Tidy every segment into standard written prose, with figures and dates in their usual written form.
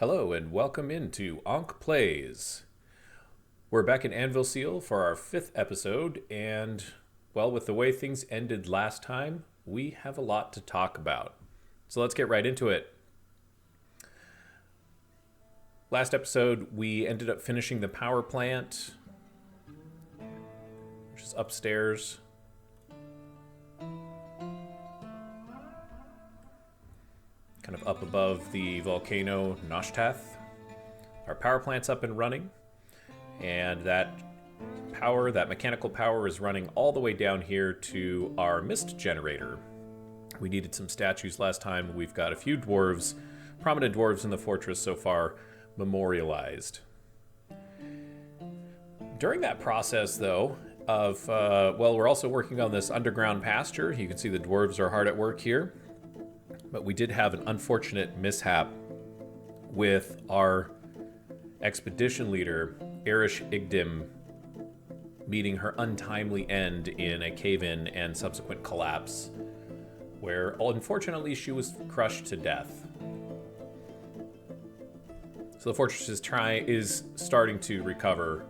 Hello and welcome into Ankh Plays. We're back in Anvilseal for our 5th episode, and, well, with the way things ended last time, we have a lot to talk about. So let's get right into it. Last episode, we ended up finishing the power plant, which is upstairs. Kind of up above the volcano Noshtath. Our power plant's up and running, and that mechanical power is running all the way down here to our mist generator. We needed some statues last time. We've got a few dwarves, prominent dwarves in the fortress so far, memorialized. During that process, though, we're also working on this underground pasture. You can see the dwarves are hard at work here. But we did have an unfortunate mishap with our expedition leader, Erish Igdim, meeting her untimely end in a cave-in and subsequent collapse, where unfortunately she was crushed to death. So the fortress is starting to recover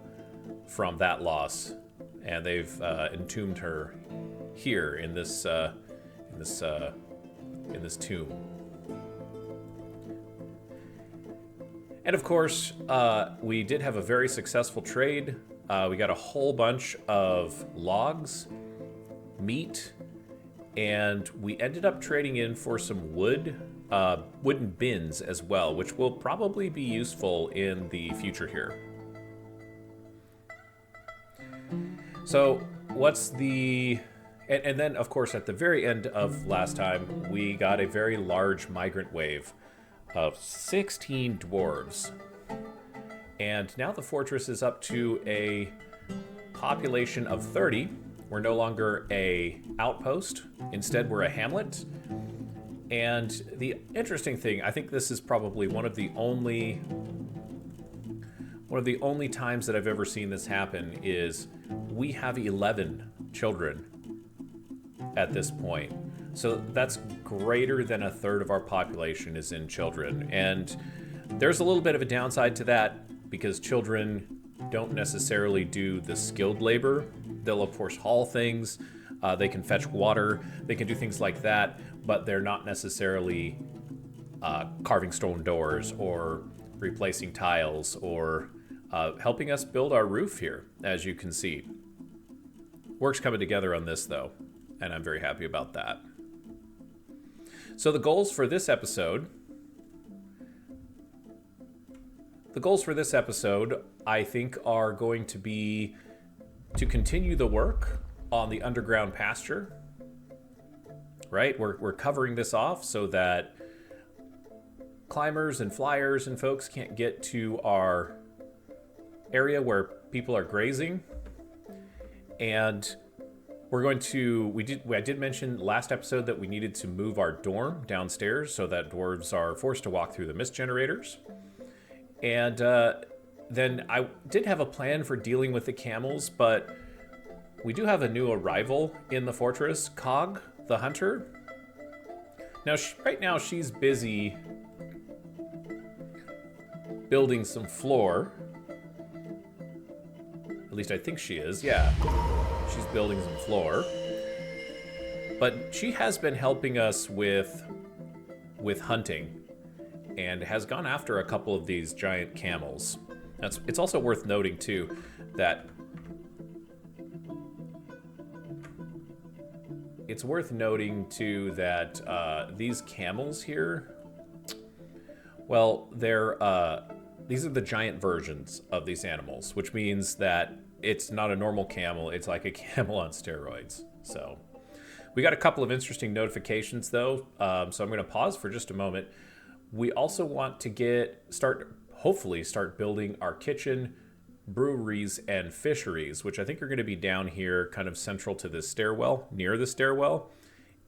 from that loss, and they've entombed her here in this tomb. And of course, we did have a very successful trade. We got a whole bunch of logs, meat, and we ended up trading in for some wooden bins as well, which will probably be useful in the future here. So And then, of course, at the very end of last time, we got a very large migrant wave of 16 dwarves. And now the fortress is up to a population of 30. We're no longer a outpost. Instead, we're a hamlet. And the interesting thing, I think this is probably one of the only times that I've ever seen this happen, is we have 11 children at this point. So that's greater than a third of our population is in children. And there's a little bit of a downside to that, because children don't necessarily do the skilled labor. They'll, of course, haul things. They can fetch water. They can do things like that, but they're not necessarily carving stone doors or replacing tiles or helping us build our roof here, as you can see. Work's coming together on this, though, and I'm very happy about that. So the goals for this episode, I think, are going to be to continue the work on the underground pasture. Right? We're covering this off so that climbers and flyers and folks can't get to our area where people are grazing. And I did mention last episode that we needed to move our dorm downstairs so that dwarves are forced to walk through the mist generators. And then I did have a plan for dealing with the camels, but we do have a new arrival in the fortress, Cog, the hunter. Now, right now she's busy building some floor. At least I think she is, yeah. She's building some floor. But she has been helping us with hunting and has gone after a couple of these giant camels. It's also worth noting, too, that these camels here, well, these are the giant versions of these animals, which means that it's not a normal camel, it's like a camel on steroids. So we got a couple of interesting notifications, though, so I'm going to pause for just a moment. We also want to hopefully start building our kitchen, breweries, and fisheries, which I think are going to be down here kind of central to this stairwell, near the stairwell.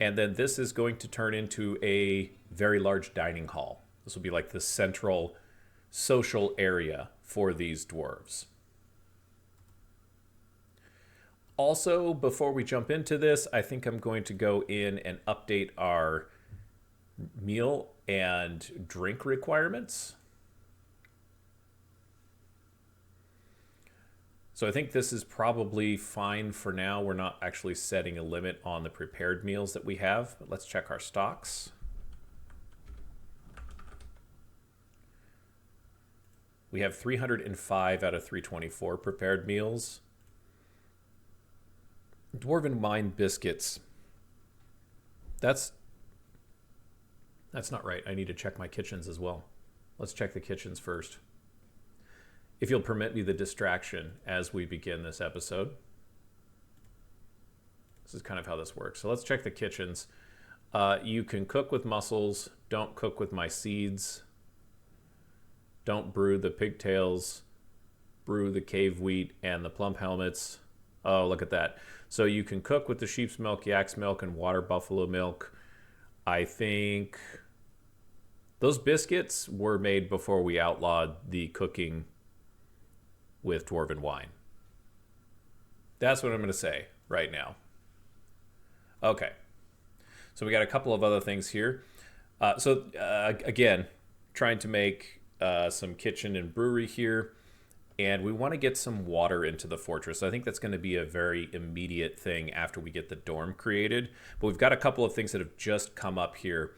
And then this is going to turn into a very large dining hall. This will be like the central social area for these dwarves. Also, before we jump into this, I think I'm going to go in and update our meal and drink requirements. So I think this is probably fine for now. We're not actually setting a limit on the prepared meals that we have, but let's check our stocks. We have 305 out of 324 prepared meals. Dwarven wine biscuits. That's not right. I need to check my kitchens as well. Let's check the kitchens first. If you'll permit me the distraction as we begin this episode. This is kind of how this works. So let's check the kitchens. You can cook with mussels. Don't cook with my seeds. Don't brew the pigtails. Brew the cave wheat and the plump helmets. Oh, look at that. So you can cook with the sheep's milk, yak's milk, and water buffalo milk. I think those biscuits were made before we outlawed the cooking with dwarven wine. That's what I'm going to say right now. Okay. So we got a couple of other things here. Again, trying to make some kitchen and brewery here. And we want to get some water into the fortress. I think that's going to be a very immediate thing after we get the dorm created. But we've got a couple of things that have just come up here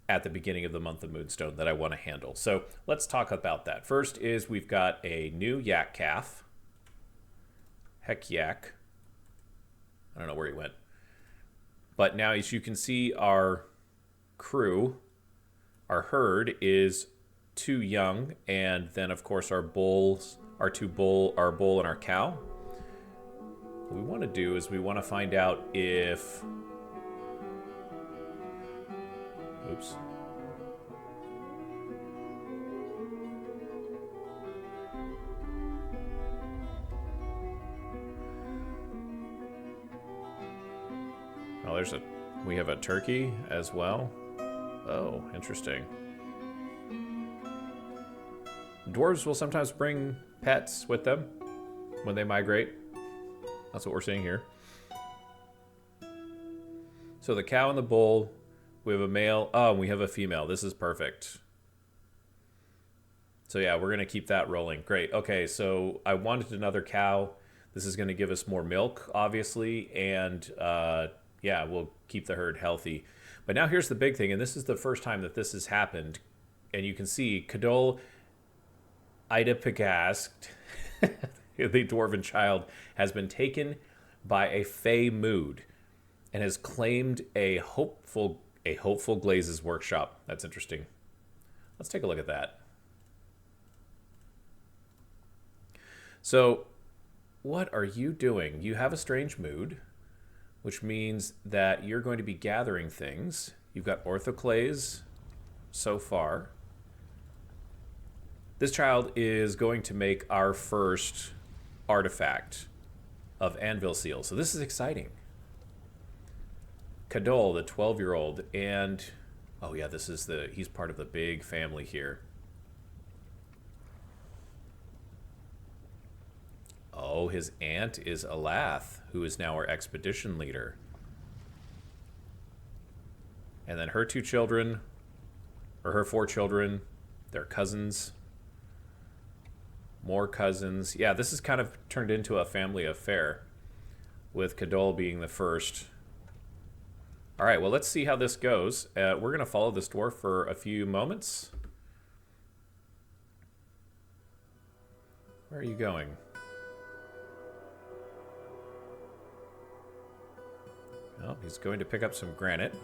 at the beginning of the month of Moonstone that I want to handle. So let's talk about that. First is we've got a new yak calf. Heck yak. I don't know where he went. But now as you can see, our crew, our herd is 2 young. And then of course our bulls, our bull and our cow. What we want to do is we want to find out if... Oops. Oh, we have a turkey as well. Oh, interesting. Dwarves will sometimes bring pets with them when they migrate. That's what we're seeing here. So the cow and the bull, we have a male. Oh, and we have a female. This is perfect. So yeah, we're going to keep that rolling. Great. Okay, so I wanted another cow. This is going to give us more milk, obviously, and yeah, we'll keep the herd healthy. But now here's the big thing, and this is the first time that this has happened. And you can see Kadol Idapagast, the dwarven child, has been taken by a fey mood and has claimed a hopeful Glazes workshop. That's interesting. Let's take a look at that. So, what are you doing? You have a strange mood, which means that you're going to be gathering things. You've got orthoclase so far. This child is going to make our first artifact of Anvilseal. So this is exciting. Kadol, the 12-year-old, and oh yeah, he's part of the big family here. Oh, his aunt is Alath, who is now our expedition leader. And then her 2 children, or her 4 children, they're cousins. More cousins. Yeah, this has kind of turned into a family affair, with Kadol being the first. All right, well, let's see how this goes. We're going to follow this dwarf for a few moments. Where are you going? Oh, he's going to pick up some granite.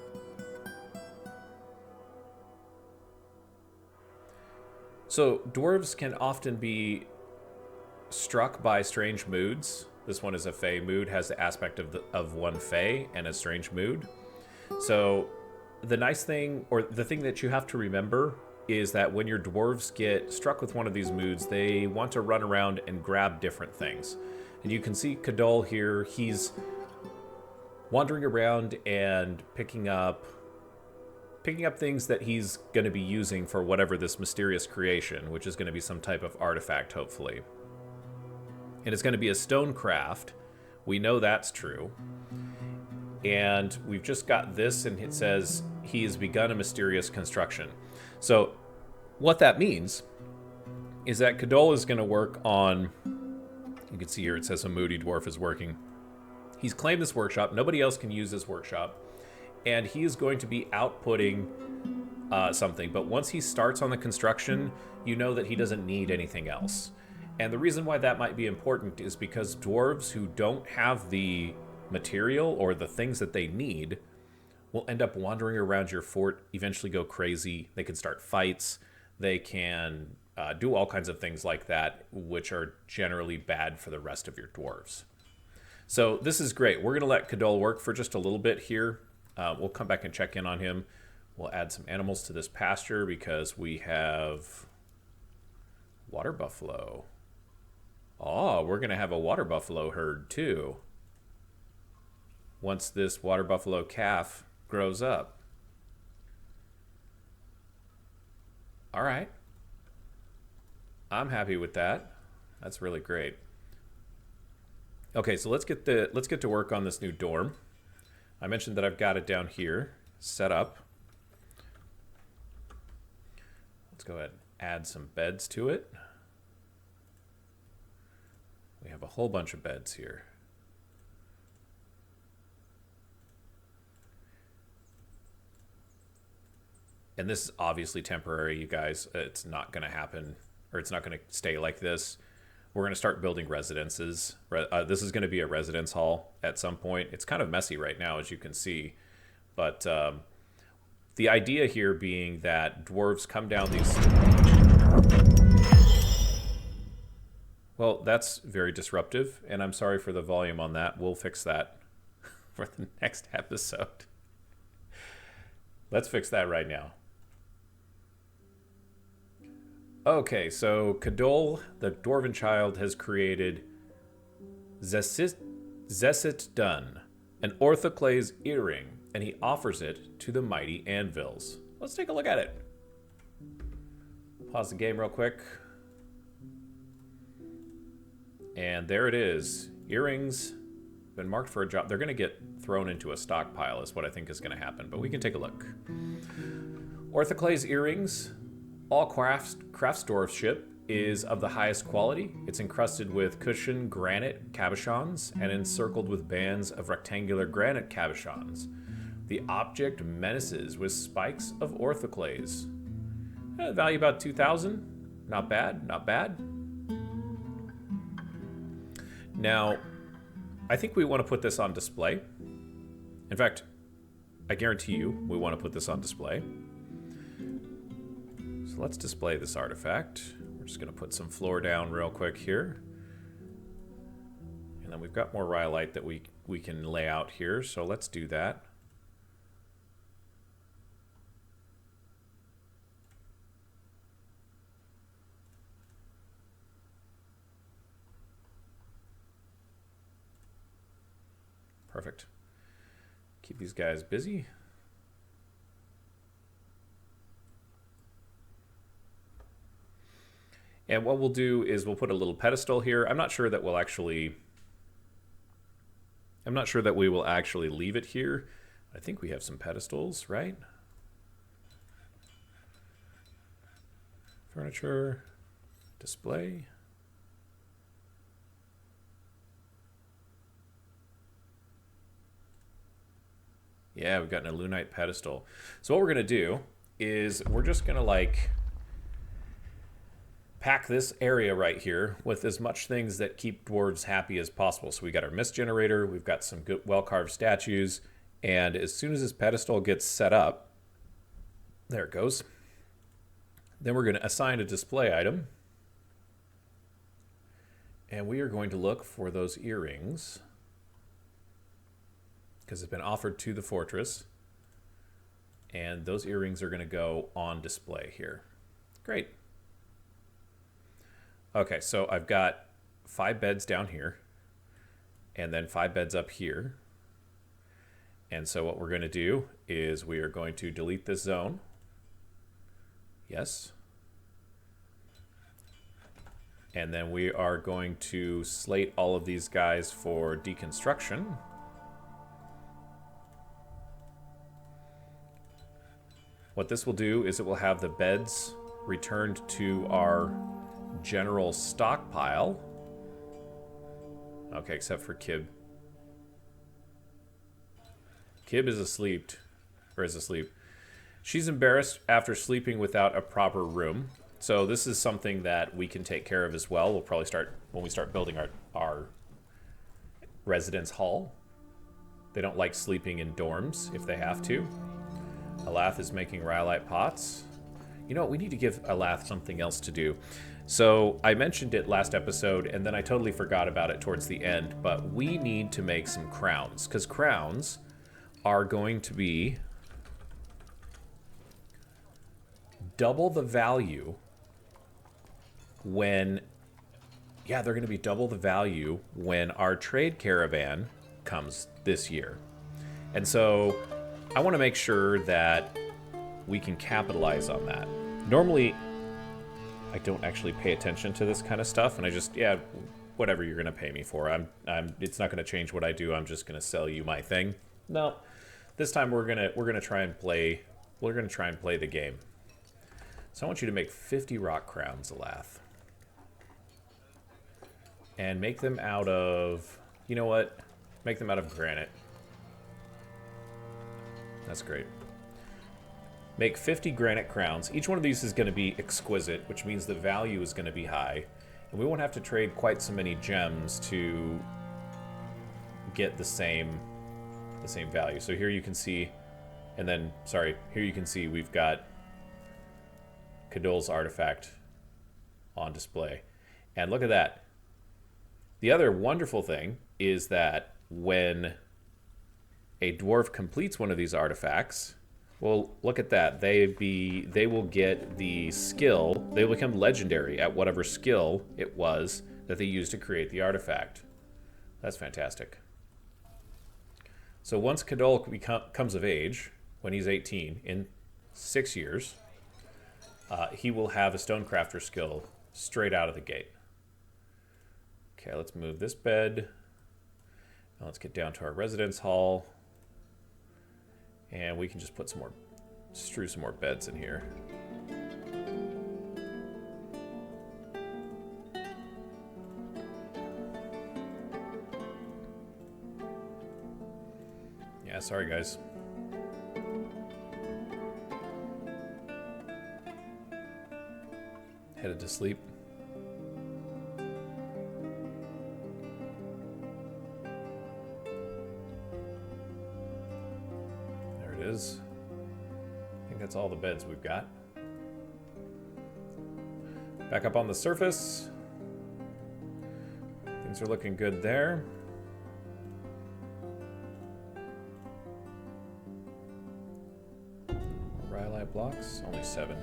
So dwarves can often be struck by strange moods. This one is a fey mood, has the aspect of one fey and a strange mood. So the nice thing, or the thing that you have to remember, is that when your dwarves get struck with one of these moods, they want to run around and grab different things. And you can see Kadol here, he's wandering around and picking up things that he's going to be using for whatever this mysterious creation, which is going to be some type of artifact, hopefully. And it's going to be a stone craft. We know that's true. And we've just got this, and it says he has begun a mysterious construction. So what that means is that Kadol is going to work on You can see here it says a moody dwarf is working. He's claimed this workshop. Nobody else can use this workshop. And he is going to be outputting something. But once he starts on the construction, you know that he doesn't need anything else. And the reason why that might be important is because dwarves who don't have the material or the things that they need will end up wandering around your fort, eventually go crazy. They can start fights. They can do all kinds of things like that, which are generally bad for the rest of your dwarves. So this is great. We're going to let Kadol work for just a little bit here. We'll come back and check in on him. We'll add some animals to this pasture because we have water buffalo. Oh, we're going to have a water buffalo herd too once this water buffalo calf grows up. All right. I'm happy with that. That's really great. Okay, so let's get to work on this new dorm. I mentioned that I've got it down here set up. Let's go ahead and add some beds to it. We have a whole bunch of beds here. And this is obviously temporary, you guys. It's not going to happen, or it's not going to stay like this. We're going to start building residences. This is going to be a residence hall at some point. It's kind of messy right now, as you can see. But the idea here being that dwarves come down these... Well, that's very disruptive, and I'm sorry for the volume on that. We'll fix that for the next episode. Let's fix that right now. Okay, so Kadol, the Dwarven child, has created Zessit Dun, an orthoclase earring, and he offers it to the mighty Anvils. Let's take a look at it. Pause the game real quick. And there it is. Earrings, been marked for a job. They're going to get thrown into a stockpile is what I think is going to happen, but we can take a look. Orthoclase earrings. All craftsdwarfship is of the highest quality. It's encrusted with cushioned granite cabochons and encircled with bands of rectangular granite cabochons. The object menaces with spikes of orthoclase. Value about 2,000. Not bad, not bad. Now, I think we want to put this on display. In fact, I guarantee you we want to put this on display. So let's display this artifact. We're just going to put some floor down real quick here. And then we've got more rhyolite that we can lay out here, so let's do that. Perfect. Keep these guys busy. And what we'll do is we'll put a little pedestal here. I'm not sure that we will actually leave it here. I think we have some pedestals, right? Furniture, display. Yeah, we've got an Elunite pedestal. So what we're going to do is we're just going to like pack this area right here with as much things that keep dwarves happy as possible. So we got our mist generator, we've got some good well-carved statues, and as soon as this pedestal gets set up, there it goes. Then we're going to assign a display item. And we are going to look for those earrings, because it's been offered to the fortress. And those earrings are going to go on display here. Great. Okay, so I've got 5 beds down here, and then 5 beds up here. And so what we're going to do is we are going to delete this zone. Yes. And then we are going to slate all of these guys for deconstruction. What this will do is it will have the beds returned to our general stockpile. Okay, except for Kib. Kib is asleep. Or is asleep. She's embarrassed after sleeping without a proper room. So this is something that we can take care of as well. We'll probably start when we start building our residence hall. They don't like sleeping in dorms if they have to. Alath is making rhyolite pots. You know what? We need to give Alath something else to do. So I mentioned it last episode, and then I totally forgot about it towards the end. But we need to make some crowns, because crowns are going to be double the value when... Yeah, they're going to be double the value when our trade caravan comes this year. And so I want to make sure that we can capitalize on that. Normally, I don't actually pay attention to this kind of stuff, and I just, yeah, whatever you're going to pay me for. It's not going to change what I do. I'm just going to sell you my thing. No. This time we're going to try and play the game. So I want you to make 50 rock crowns, Alath. And make them out of, you know what? Make them out of granite. That's great. Make 50 granite crowns. Each one of these is going to be exquisite, which means the value is going to be high. And we won't have to trade quite so many gems to get the same value. So here you can see, and then, sorry, here you can see we've got Kadol's artifact on display. And look at that. The other wonderful thing is that when a dwarf completes one of these artifacts, well, look at that. They will get the skill. They will become legendary at whatever skill it was that they used to create the artifact. That's fantastic. So once Kadol comes of age, when he's 18, in 6 years, he will have a stonecrafter skill straight out of the gate. Okay, let's move this bed. Now let's get down to our residence hall. And we can just put strew some more beds in here. Yeah, sorry guys. Headed to sleep. Is. I think that's all the beds we've got. Back up on the surface. Things are looking good there. Rhyolite blocks, only 7.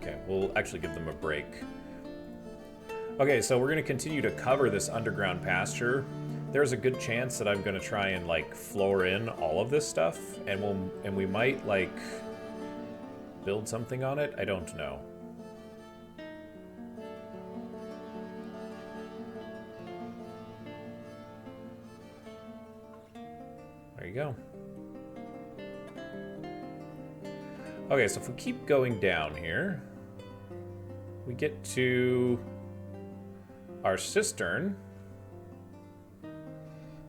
Okay, we'll actually give them a break. Okay, so we're going to continue to cover this underground pasture. There's a good chance that I'm going to try and like floor in all of this stuff, and we might like build something on it. I don't know. There you go. Okay, so if we keep going down here, we get to our cistern,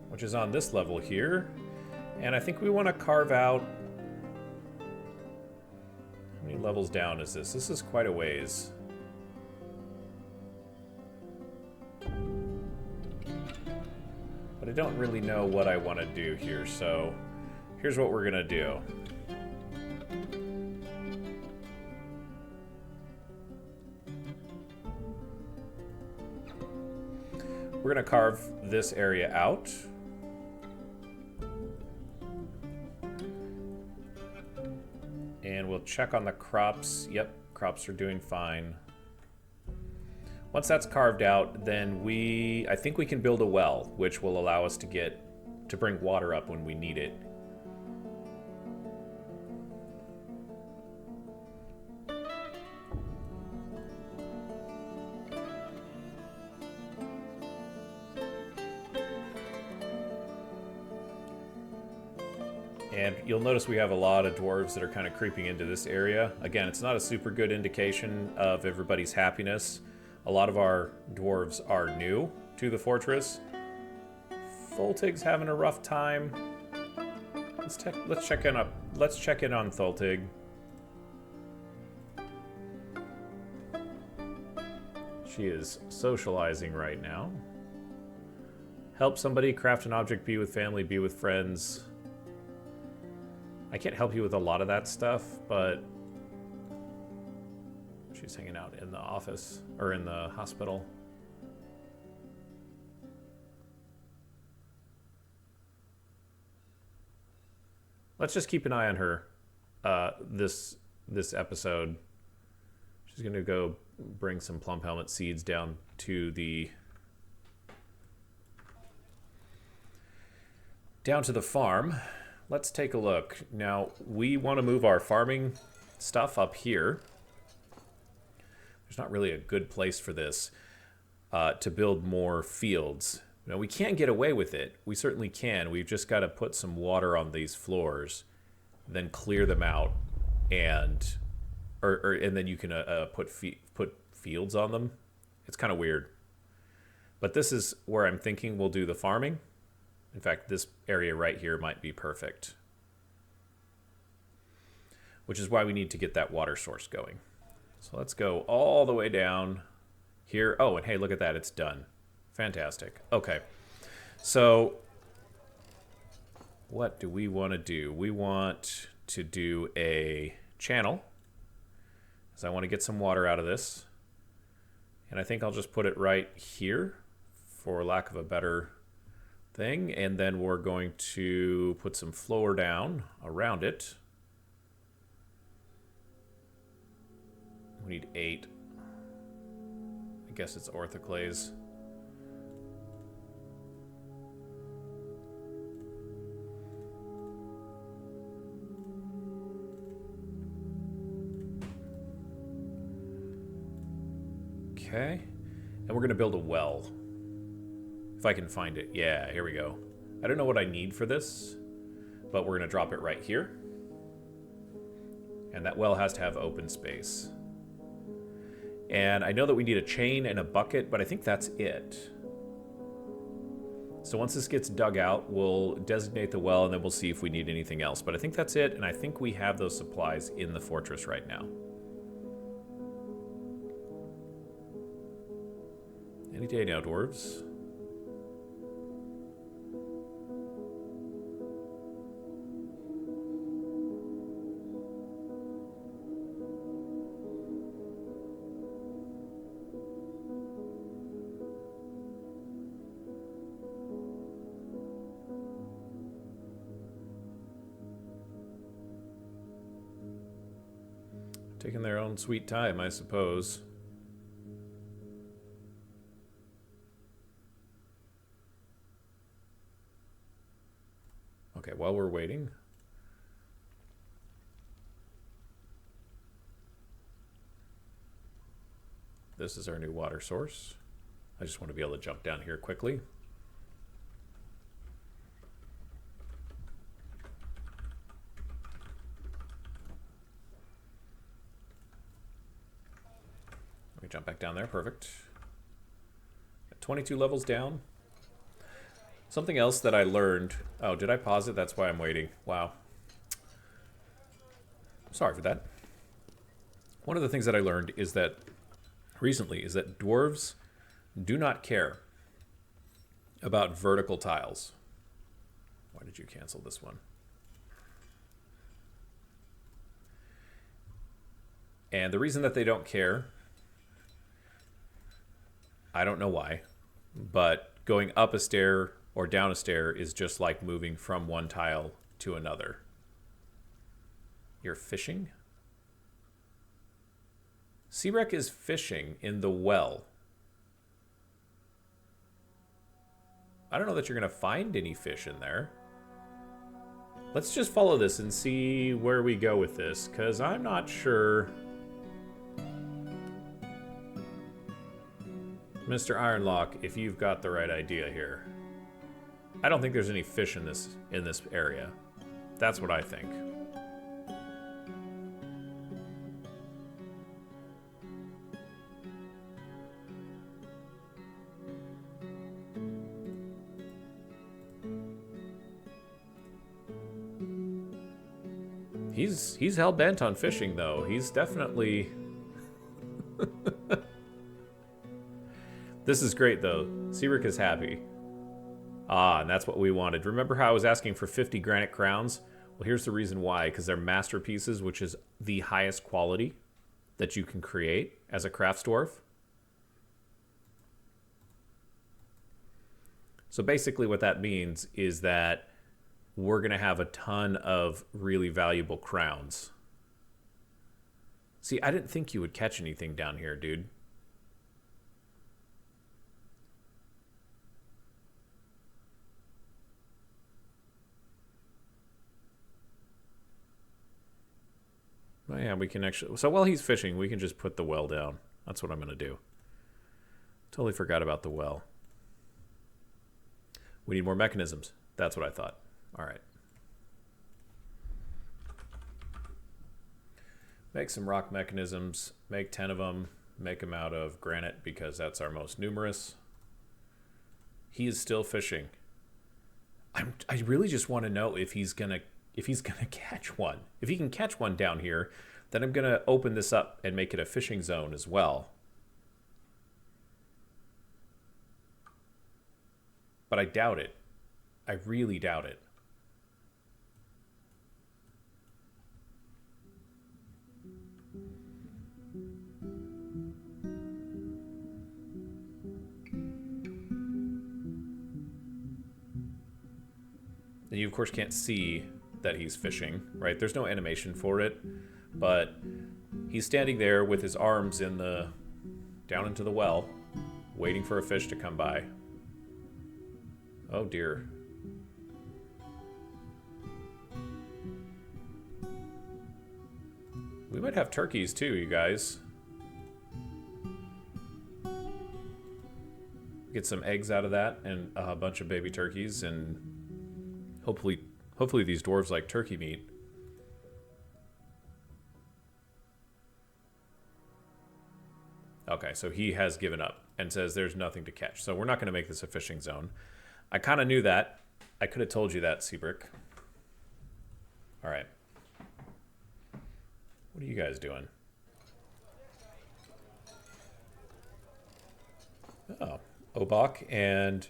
which is on this level here. And I think we want to carve out... How many levels down is this? This is quite a ways. But I don't really know what I want to do here, so here's what we're going to do. We're going to carve this area out. And we'll check on the crops. Yep, crops are doing fine. Once that's carved out, then I think we can build a well, which will allow us to bring water up when we need it. And you'll notice we have a lot of dwarves that are kind of creeping into this area. Again, it's not a super good indication of everybody's happiness. A lot of our dwarves are new to the fortress, Tholtig's having a rough time. Let's check in on Tholtig. She is socializing right now. Help somebody, craft an object, be with family, be with friends. I can't help you with a lot of that stuff, but she's hanging out in the office, or in the hospital. Let's just keep an eye on her this episode. She's going to go bring some plum helmet seeds down to the farm. Let's take a look. Now, we want to move our farming stuff up here. There's not really a good place for this to build more fields. Now, we can't get away with it. We certainly can. We've just got to put some water on these floors, then clear them out, and then you can put fields on them. It's kind of weird. But this is where I'm thinking we'll do the farming. In fact, this area right here might be perfect. Which is why we need to get that water source going. So let's go all the way down here. Oh, and hey, look at that. It's done. Fantastic. Okay. So what do we want to do? We want to do a channel, because I want to get some water out of this. And I think I'll just put it right here, for lack of a better thing. And then we're going to put some floor down around it. We need 8. I guess it's orthoclase. Okay. And we're going to build a well. If I can find it. Yeah, here we go. I don't know what I need for this, but we're going to drop it right here. And that well has to have open space. And I know that we need a chain and a bucket, but I think that's it. So once this gets dug out, we'll designate the well, and then we'll see if we need anything else. But I think that's it, and I think we have those supplies in the fortress right now. Any day now, dwarves. Taking their own sweet time, I suppose. Okay, while we're waiting, this is our new water source. I just want to be able to jump down here quickly. Let me jump back down there. Perfect. Got 22 levels down. Something else that I learned... Oh, did I pause it? That's why I'm waiting. Wow. Sorry for that. One of the things that I learned is that... recently, is that dwarves do not care about vertical tiles. Why did you cancel this one? And the reason that they don't care... I don't know why, but going up a stair or down a stair is just like moving from one tile to another. You're fishing? Seawreck is fishing in the well. I don't know that you're going to find any fish in there. Let's just follow this and see where we go with this, because I'm not sure... Mr. Ironlock, if you've got the right idea here. I don't think there's any fish in this area. That's what I think. He's hell bent on fishing though. He's definitely. This is great though. Seabrook is happy. Ah, and that's what we wanted. Remember how I was asking for 50 granite crowns? Well, here's the reason why. Because they're masterpieces, which is the highest quality that you can create as a crafts dwarf. So basically what that means is that we're going to have a ton of really valuable crowns. See, I didn't think you would catch anything down here, dude. Oh yeah, we can actually... So while he's fishing, we can just put the well down. That's what I'm going to do. Totally forgot about the well. We need more mechanisms. That's what I thought. All right. Make some rock mechanisms. Make 10 of them. Make them out of granite because that's our most numerous. He is still fishing. I really just want to know if he's gonna catch one. If he can catch one down here, then I'm gonna open this up and make it a fishing zone as well. But I doubt it. I really doubt it. And you, of course, can't see that he's fishing, right? There's no animation for it, but he's standing there with his arms in the down into the well, waiting for a fish to come by. Oh, dear. We might have turkeys, too, you guys. Get some eggs out of that and a bunch of baby turkeys, and hopefully these dwarves like turkey meat. Okay, so he has given up and says there's nothing to catch. So we're not going to make this a fishing zone. I kind of knew that. I could have told you that, Seabrook. All right. What are you guys doing? Oh, Obak and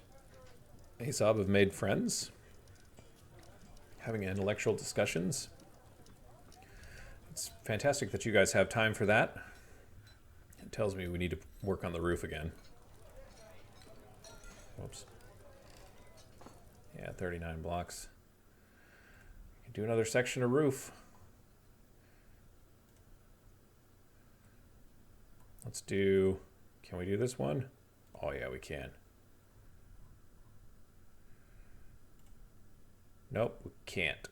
Aesop have made friends. Having intellectual discussions. It's fantastic that you guys have time for that. It tells me we need to work on the roof again. Whoops. Yeah, 39 blocks. We can do another section of roof. Let's do... Can we do this one? Oh yeah, we can. Nope, we can't.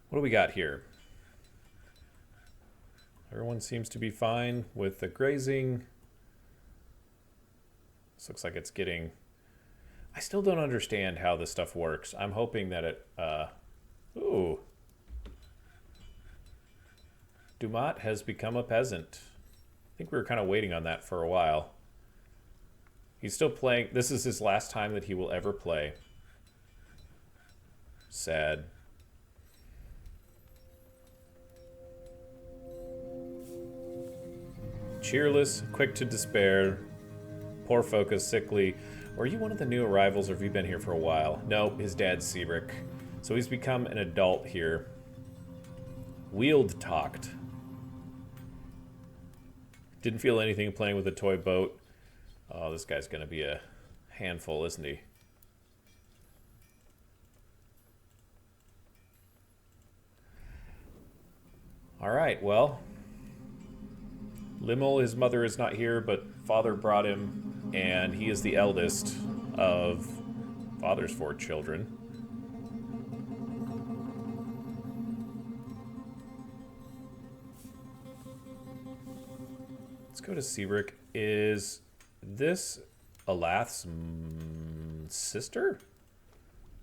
What do we got here? Everyone seems to be fine with the grazing. This looks like it's getting... I still don't understand how this stuff works. I'm hoping that it... Ooh. Dumat has become a peasant. I think we were kind of waiting on that for a while. He's still playing. This is his last time that he will ever play. Sad. Cheerless, quick to despair, poor focus, sickly. Are you one of the new arrivals, or have you been here for a while? No, his dad's Seabrook. So he's become an adult here. Wheeled talked. Didn't feel anything playing with a toy boat. Oh, this guy's gonna be a handful, isn't he? Alright, well. Limmel, his mother is not here, but father brought him, and he is the eldest of father's 4 children. Let's go to Seabrook. Is this Alath's sister?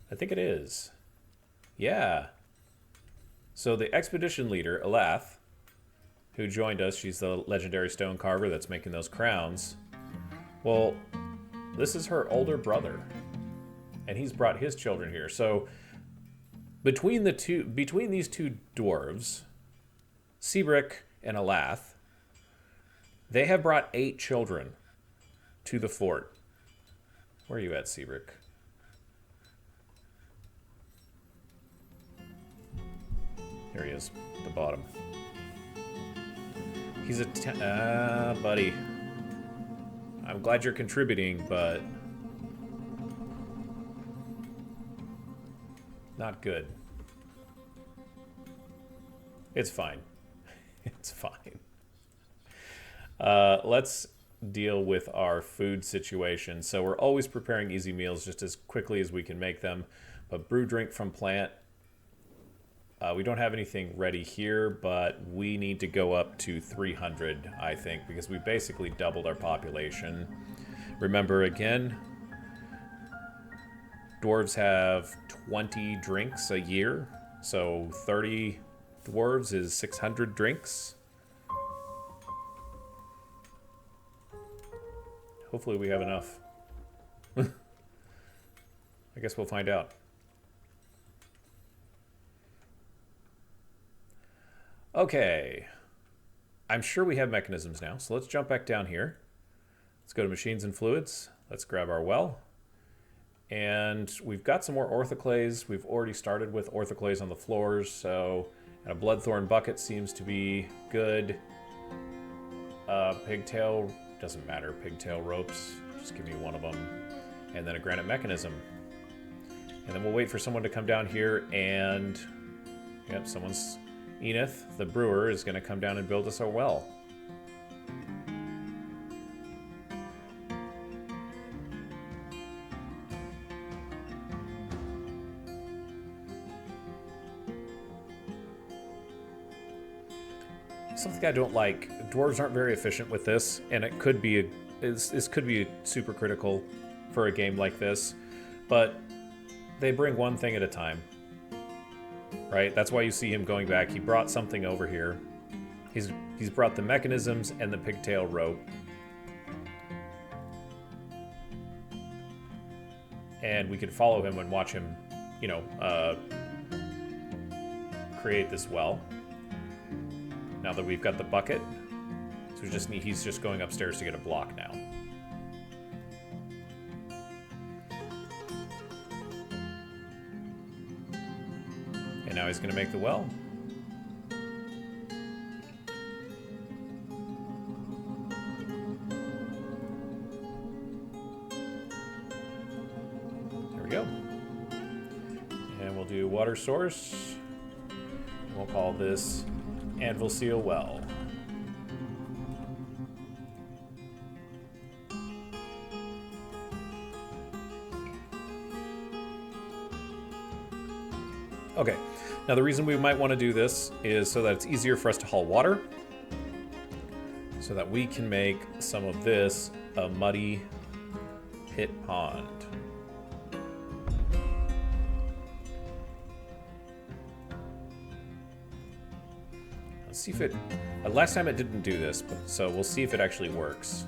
I think it is. Yeah. So the expedition leader, Elath, who joined us, she's the legendary stone carver that's making those crowns. Well, this is her older brother, and he's brought his children here. So between these two dwarves, Seabrick and Elath, they have brought 8 children to the fort. Where are you at, Seabrick? Here he is, at the bottom. He's a buddy. I'm glad you're contributing, but not good. It's fine. It's fine. Let's deal with our food situation. So we're always preparing easy meals just as quickly as we can make them. But brew drink from plant. We don't have anything ready here, but we need to go up to 300, I think, because we basically doubled our population. Remember, again, dwarves have 20 drinks a year, so 30 dwarves is 600 drinks. Hopefully we have enough. I guess we'll find out. Okay. I'm sure we have mechanisms now, so let's jump back down here. Let's go to machines and fluids. Let's grab our well. And we've got some more orthoclase. We've already started with orthoclase on the floors, so and a bloodthorn bucket seems to be good. Pigtail, doesn't matter, pigtail ropes. Just give me one of them. And then a granite mechanism. And then we'll wait for someone to come down here and... Yep, someone's... Enith, the brewer, is going to come down and build us a well. Something I don't like, dwarves aren't very efficient with this, and it could be this could be super critical for a game like this, but they bring one thing at a time. Right? That's why you see him going back. He brought something over here. He's brought the mechanisms and the pigtail rope. And we could follow him and watch him, you know, create this well. Now that we've got the bucket. So he's just going upstairs to get a block now. Now he's going to make the well. There we go. And we'll do water source. We'll call this Anvilseal well. Okay. Now the reason we might want to do this is so that it's easier for us to haul water, so that we can make some of this a muddy pit pond. Let's see if it... last time it didn't do this, so we'll see if it actually works.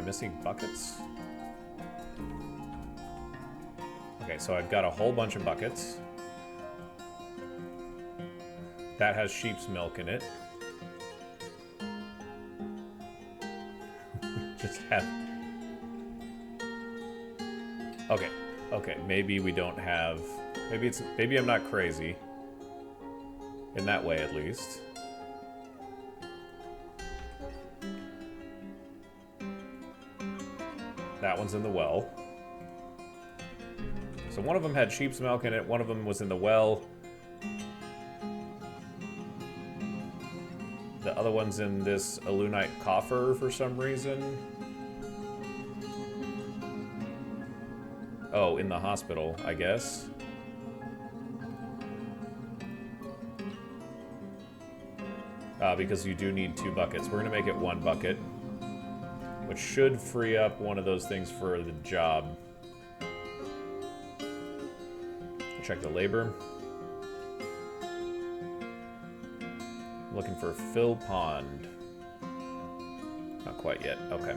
Missing buckets. Okay, so I've got a whole bunch of buckets. That has sheep's milk in it. Just have... Okay, maybe we don't have... Maybe I'm not crazy. In that way, at least. That one's in the well. So one of them had sheep's milk in it, one of them was in the well. The other one's in this Alunite coffer for some reason. Oh, in the hospital, I guess. Because you do need 2 buckets. We're going to make it 1 bucket, which should free up one of those things for the job. Check the labor. Looking for fill pond. Not quite yet. Okay.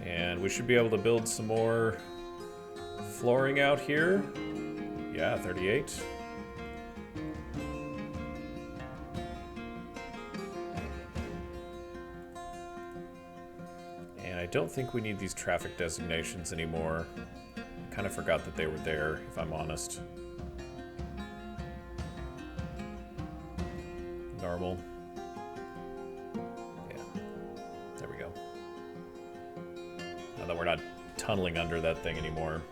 And we should be able to build some more flooring out here. Yeah, 38. And I don't think we need these traffic designations anymore. Kind of forgot that they were there, if I'm honest. Normal. Yeah. There we go. Now that we're not tunneling under that thing anymore.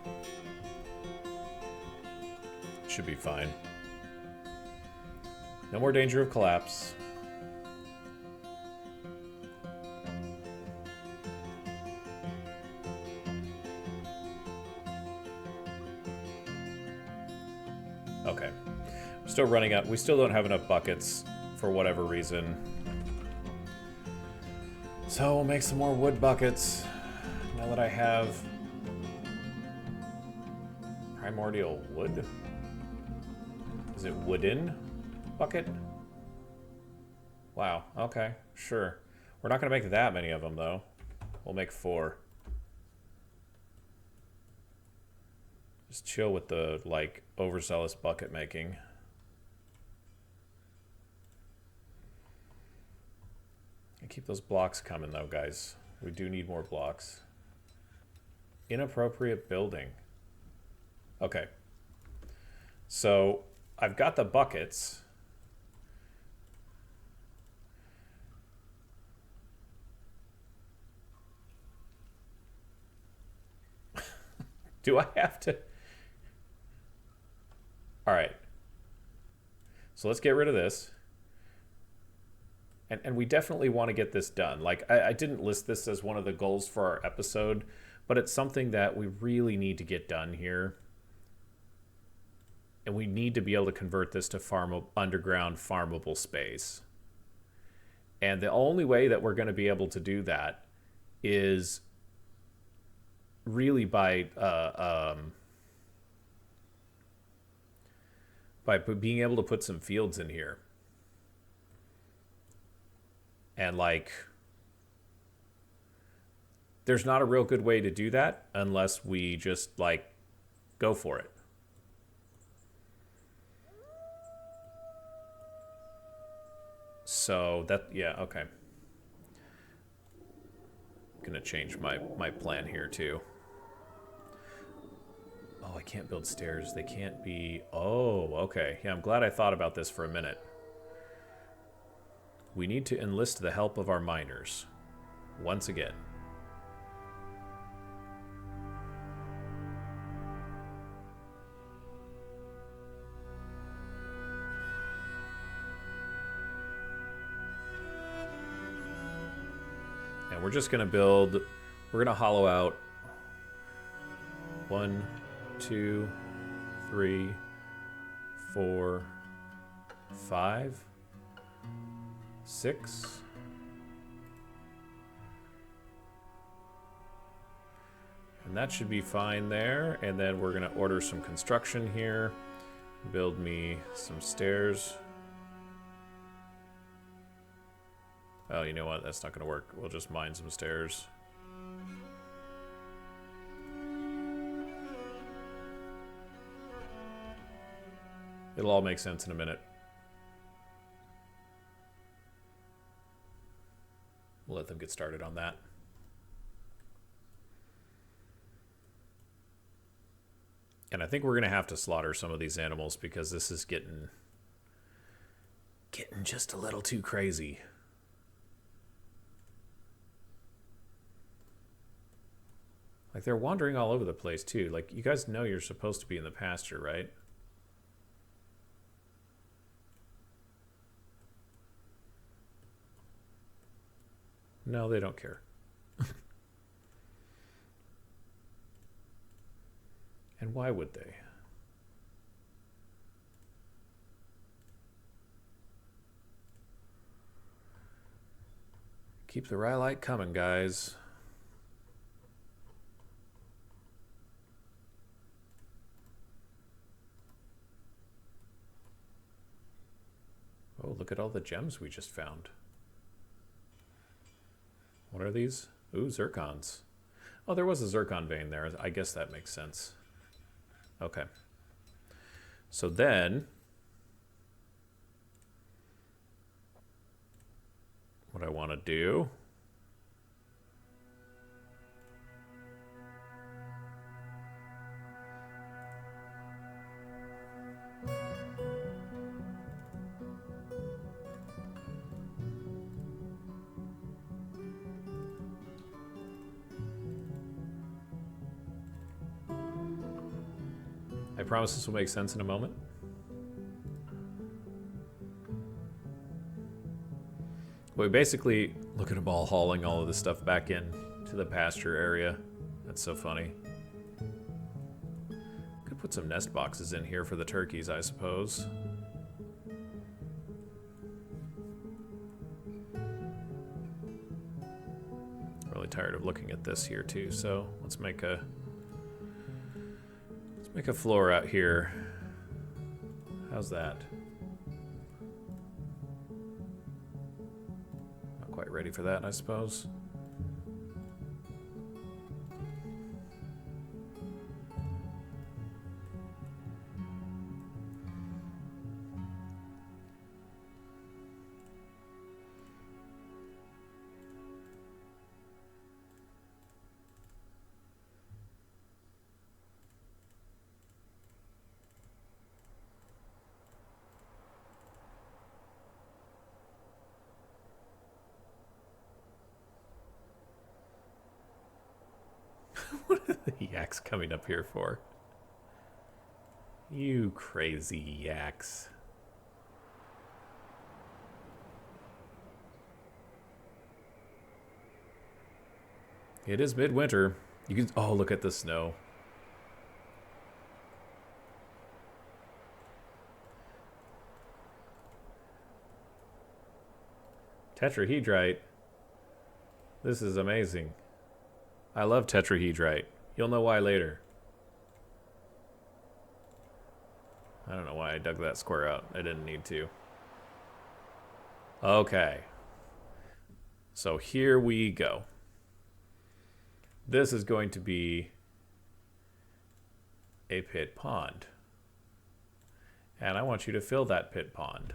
Should be fine. No more danger of collapse. Okay. We're still running out. We still don't have enough buckets for whatever reason. So we'll make some more wood buckets. Now that I have primordial wood. Is it wooden bucket? Wow, okay, sure. We're not gonna make that many of them though. We'll make 4. Just chill with the, like, overzealous bucket making. And keep those blocks coming though, guys. We do need more blocks. Inappropriate building. Okay. So I've got the buckets. Do I have to? All right. So let's get rid of this. And we definitely want to get this done. Like, I didn't list this as one of the goals for our episode, but it's something that we really need to get done here. And we need to be able to convert this to underground farmable space. And the only way that we're going to be able to do that is really by being able to put some fields in here. And, like, there's not a real good way to do that unless we just, like, go for it. So that, yeah, okay. I'm gonna change my plan here too. Oh, I can't build stairs. They can't be, oh, okay. Yeah, I'm glad I thought about this for a minute. We need to enlist the help of our miners. Once again. And we're just going to build, we're going to hollow out 1, 2, 3, 4, 5, 6. And that should be fine there. And then we're going to order some construction here. Build me some stairs. Oh, you know what? That's not going to work. We'll just mine some stairs. It'll all make sense in a minute. We'll let them get started on that. And I think we're going to have to slaughter some of these animals because this is getting just a little too crazy. Like, they're wandering all over the place, too. Like, you guys know you're supposed to be in the pasture, right? No, they don't care. And why would they? Keep the rhyolite coming, guys. Oh, look at all the gems we just found. What are these? Ooh, zircons. Oh, there was a zircon vein there. I guess that makes sense. Okay. So then, what I want to do I promise this will make sense in a moment. We basically, look at them all hauling all of this stuff back in to the pasture area. That's so funny. Could put some nest boxes in here for the turkeys, I suppose. Really tired of looking at this here too, so let's make a floor out here. How's that? Not quite ready for that, I suppose. What are the yaks coming up here for? You crazy yaks. It is midwinter. You can... Oh, look at the snow. Tetrahedrite. This is amazing. I love tetrahedrite. You'll know why later. I don't know why I dug that square out. I didn't need to. Okay. So here we go. This is going to be a pit pond. And I want you to fill that pit pond.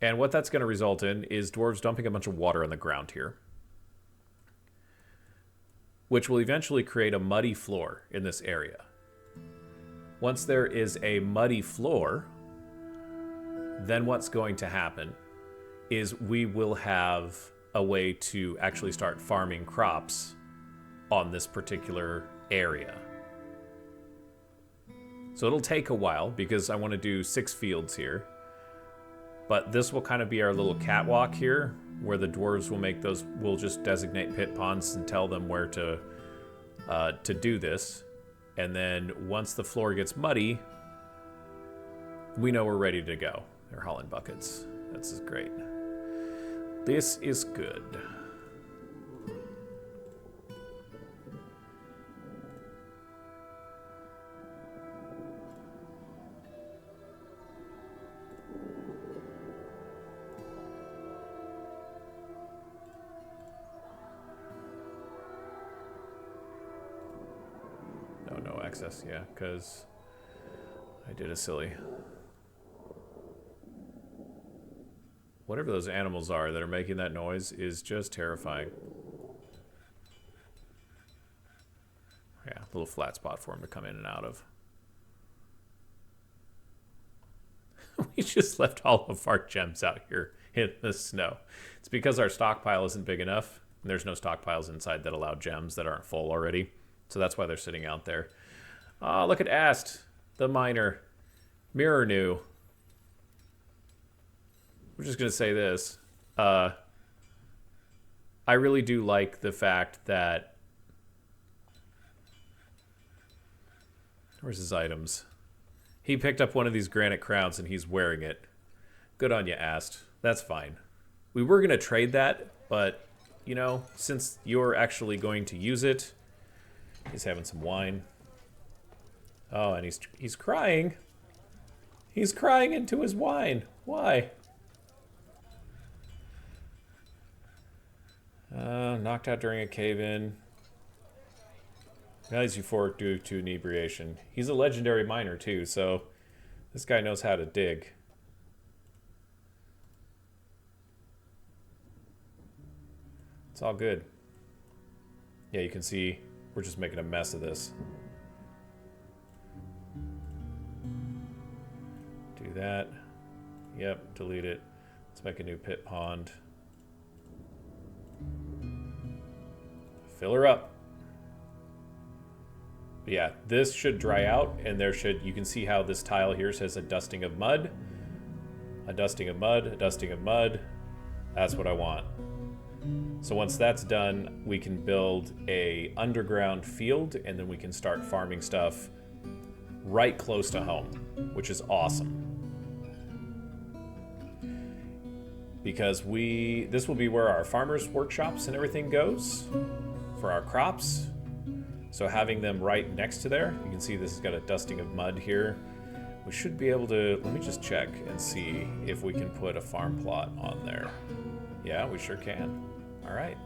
And what that's going to result in is dwarves dumping a bunch of water on the ground here, which will eventually create a muddy floor in this area. Once there is a muddy floor, then what's going to happen is we will have a way to actually start farming crops on this particular area. So it'll take a while because I want to do 6 fields here. But this will kind of be our little catwalk here, where the dwarves will make those. We'll just designate pit ponds and tell them where to do this. And then once the floor gets muddy, we know we're ready to go. They're hauling buckets. That's great. This is good. No access, yeah, because I did a silly. Whatever those animals are that are making that noise is just terrifying. Yeah, a little flat spot for them to come in and out of. We just left all of our gems out here in the snow. It's because our stockpile isn't big enough, and there's no stockpiles inside that allow gems that aren't full already. So that's why they're sitting out there. Oh, look at Ast, the miner. Mirror new. I'm just gonna say this. I really do like the fact that. Where's his items? He picked up one of these granite crowns and he's wearing it. Good on you, Ast. That's fine. We were gonna trade that, but you know, since you're actually going to use it, he's having some wine. Oh, and he's crying. He's crying into his wine. Why? Knocked out during a cave-in. Now he's euphoric due to inebriation. He's a legendary miner too, so this guy knows how to dig. It's all good. Yeah, you can see we're just making a mess of this. Do that. Yep, delete it. Let's make a new pit pond. Fill her up. But yeah, this should dry out, and there should, you can see how this tile here says a dusting of mud. A dusting of mud, a dusting of mud. That's what I want. So once that's done, we can build a underground field, and then we can start farming stuff right close to home, which is awesome. Because this will be where our farmers' workshops and everything goes for our crops. So having them right next to there, you can see this has got a dusting of mud here. We should be able to, let me just check and see if we can put a farm plot on there. Yeah, we sure can. All right.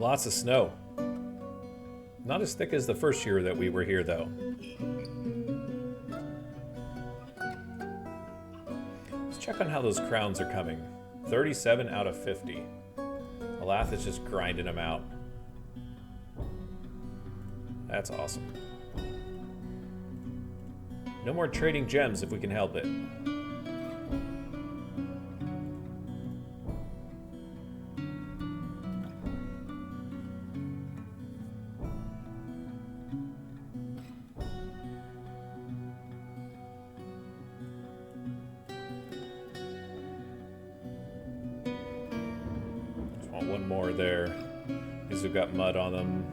Lots of snow. Not as thick as the first year that we were here, though. Let's check on how those crowns are coming. 37 out of 50. Alath is just grinding them out. That's awesome. No more trading gems if we can help it. Just want one more there. These have got mud on them.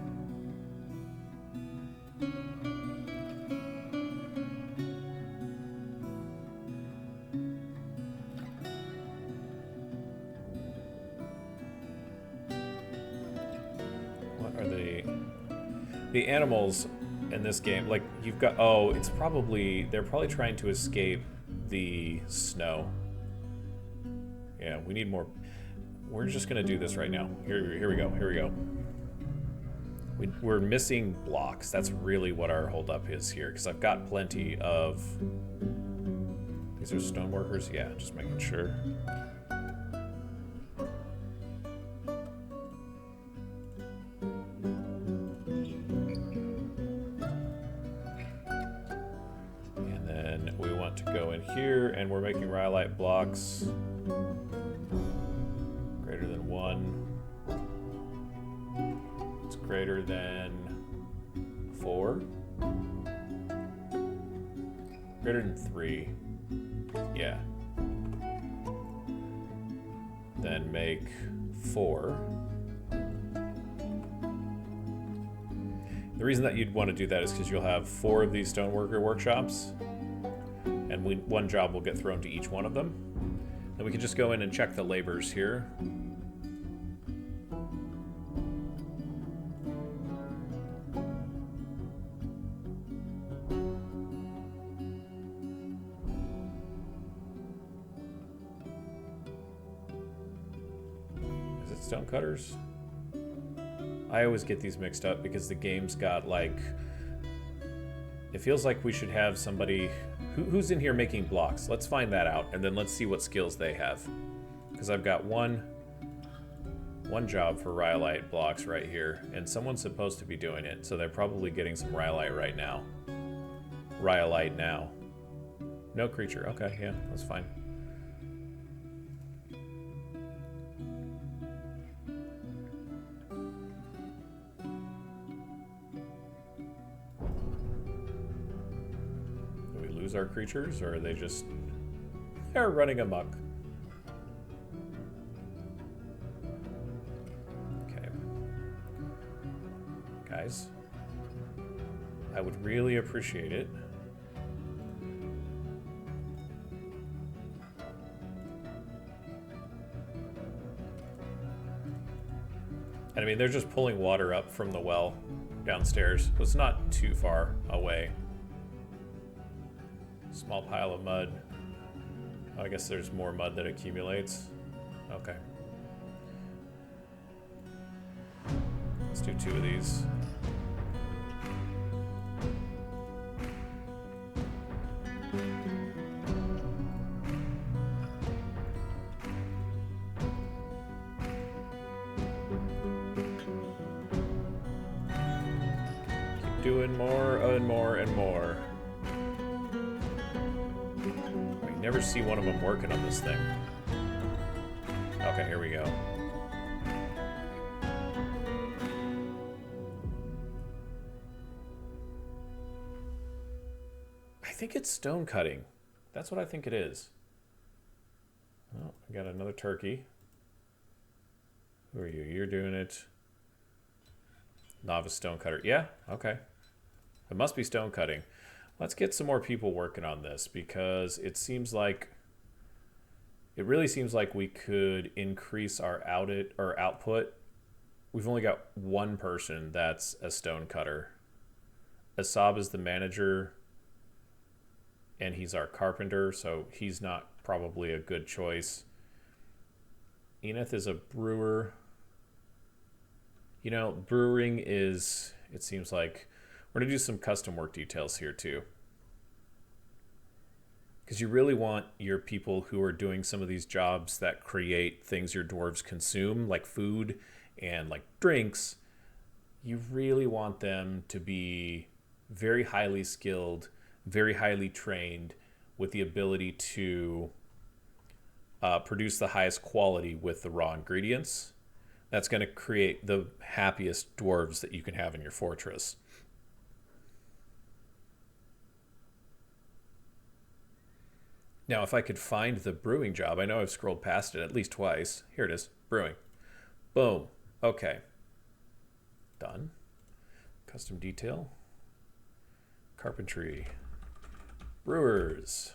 The animals in this game, like you've got, oh, it's probably, they're probably trying to escape the snow. Yeah, we need more. We're just gonna do this right now. Here we go, here we go. We're missing blocks. That's really what our holdup is here, because I've got plenty of, these are stoneworkers? Yeah, just making sure. Here, and we're making rhyolite blocks greater than 1. It's greater than 4. Greater than 3. Yeah. Then make 4. The reason that you'd want to do that is because you'll have 4 of these stoneworker workshops. And one job will get thrown to each one of them. Then we can just go in and check the labors here. Is it stonecutters? I always get these mixed up because the game's got like... It feels like we should have somebody... Who's in here making blocks? Let's find that out, and then let's see what skills they have. Because I've got one job for rhyolite blocks right here, and someone's supposed to be doing it, so they're probably getting some rhyolite right now. Rhyolite now. No creature. Okay, yeah, that's fine. dwarves are creatures, or are they just... They're running amok. Okay. Guys, I would really appreciate it. And I mean, they're just pulling water up from the well downstairs. So it's not too far away. Small pile of mud. Oh, I guess there's more mud that accumulates. Okay. Let's do 2 of these. Doing more and more and more. I never see one of them working on this thing. Okay, here we go. I think it's stone cutting. That's what I think it is. Oh, I got another turkey. Who are you? You're doing it. Novice stone cutter. Yeah, okay. It must be stone cutting. Let's get some more people working on this because it really seems like we could increase our output. We've only got one person that's a stone cutter. Asab is the manager and he's our carpenter, so he's not probably a good choice. Enith is a brewer. You know, brewing is, it seems like, we're going to do some custom work details here too. Because you really want your people who are doing some of these jobs that create things your dwarves consume, like food and like drinks, you really want them to be very highly skilled, very highly trained, with the ability to produce the highest quality with the raw ingredients. That's going to create the happiest dwarves that you can have in your fortress. Now, if I could find the brewing job, I know I've scrolled past it at least twice. Here it is, brewing. Boom. Okay. Done. Custom detail. Carpentry. Brewers.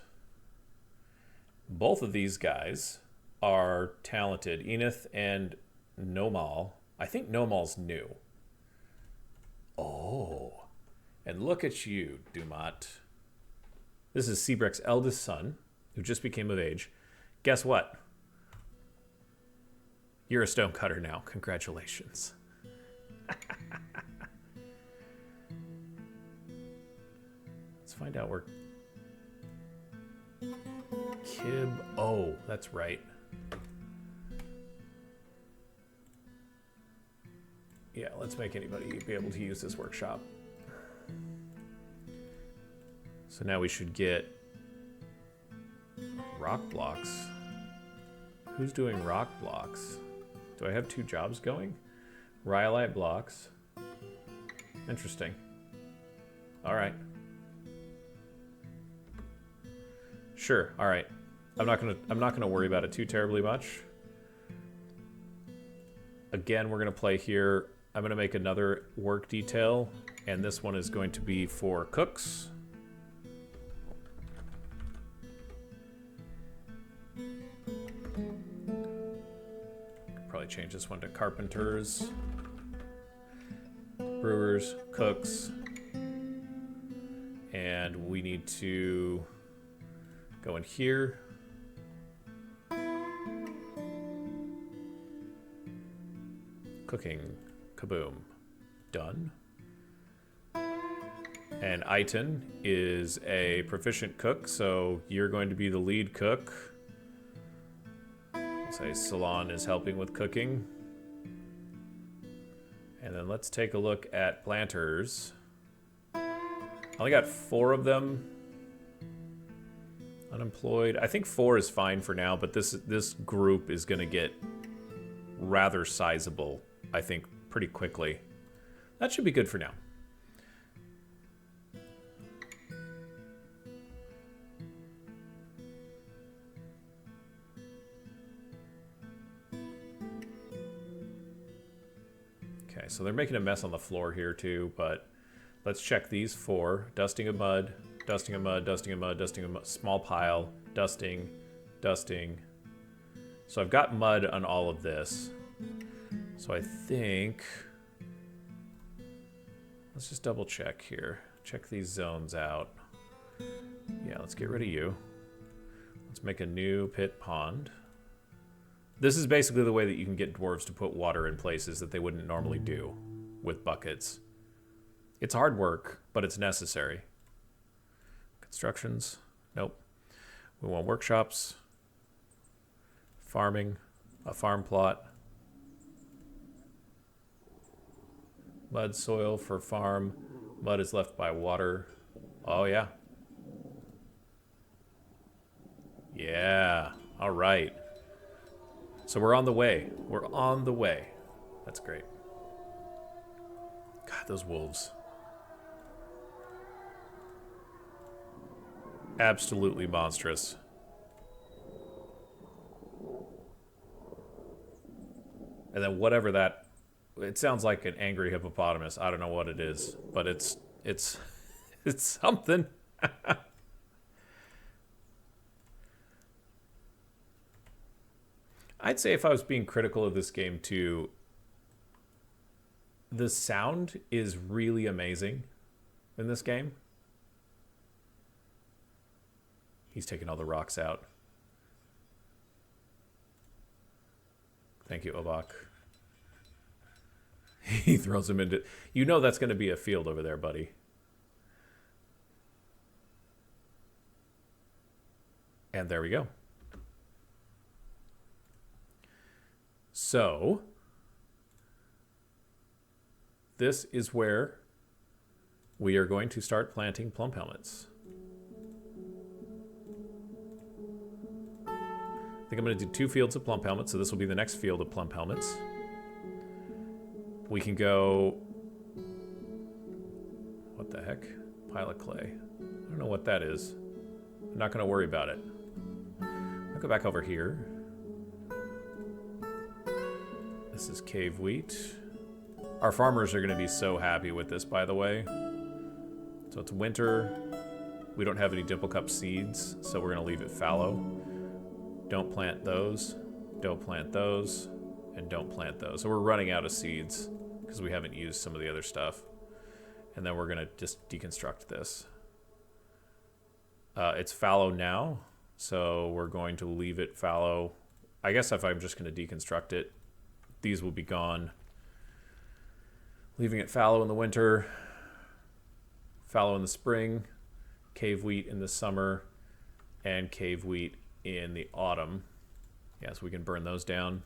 Both of these guys are talented. Enith and Nomal. I think Nomal's new. Oh. And look at you, Dumat. This is Seabreck's eldest son, who just became of age. Guess what? You're a stone cutter now. Congratulations. Let's find out where... Kib... Oh, that's right. Yeah, let's make anybody be able to use this workshop. So now we should get rock blocks. Who's doing rock blocks? Do I have 2 jobs going? Rhyolite blocks. Interesting. All right. Sure. All right. I'm not gonna worry about it too terribly much. Again, we're gonna play here. I'm gonna make another work detail, and this one is going to be for cooks. Probably change this one to carpenters, brewers, cooks, and we need to go in here. Cooking, kaboom, done. And Aiton is a proficient cook, so you're going to be the lead cook. Say Salon is helping with cooking. And then let's take a look at planters. I only got 4 of them. Unemployed. I think 4 is fine for now, but this group is going to get rather sizable, I think, pretty quickly. That should be good for now. Okay, so they're making a mess on the floor here too, but let's check these 4. Dusting of mud, dusting of mud, dusting of mud, dusting of mud, small pile, dusting, dusting. So I've got mud on all of this. So I think... Let's just double check here. Check these zones out. Yeah, let's get rid of you. Let's make a new pit pond. This is basically the way that you can get dwarves to put water in places that they wouldn't normally do with buckets. It's hard work, but it's necessary. Constructions. Nope. We want workshops. Farming. A farm plot. Mud soil for farm. Mud is left by water. Oh, yeah. Yeah. All right. So we're on the way. We're on the way. That's great. God, those wolves. Absolutely monstrous. And then whatever that... It sounds like an angry hippopotamus. I don't know what it is, but it's something. I'd say if I was being critical of this game too, the sound is really amazing in this game. He's taking all the rocks out. Thank you, Obak. He throws him into... You know that's going to be a field over there, buddy. And there we go. So, this is where we are going to start planting plum helmets. I think I'm going to do 2 fields of plum helmets, so this will be the next field of plum helmets. We can go... What the heck? Pile of clay. I don't know what that is. I'm not going to worry about it. I'll go back over here. This is cave wheat. Our farmers are going to be so happy with this, by the way. So it's winter. We don't have any dimple cup seeds, so we're going to leave it fallow. Don't plant those. Don't plant those. And don't plant those. So we're running out of seeds because we haven't used some of the other stuff. And then we're going to just deconstruct this. It's fallow now, so we're going to leave it fallow. I guess if I'm just going to deconstruct it, these will be gone. Leaving it fallow in the winter, fallow in the spring, cave wheat in the summer, and cave wheat in the autumn. Yeah, so we can burn those down.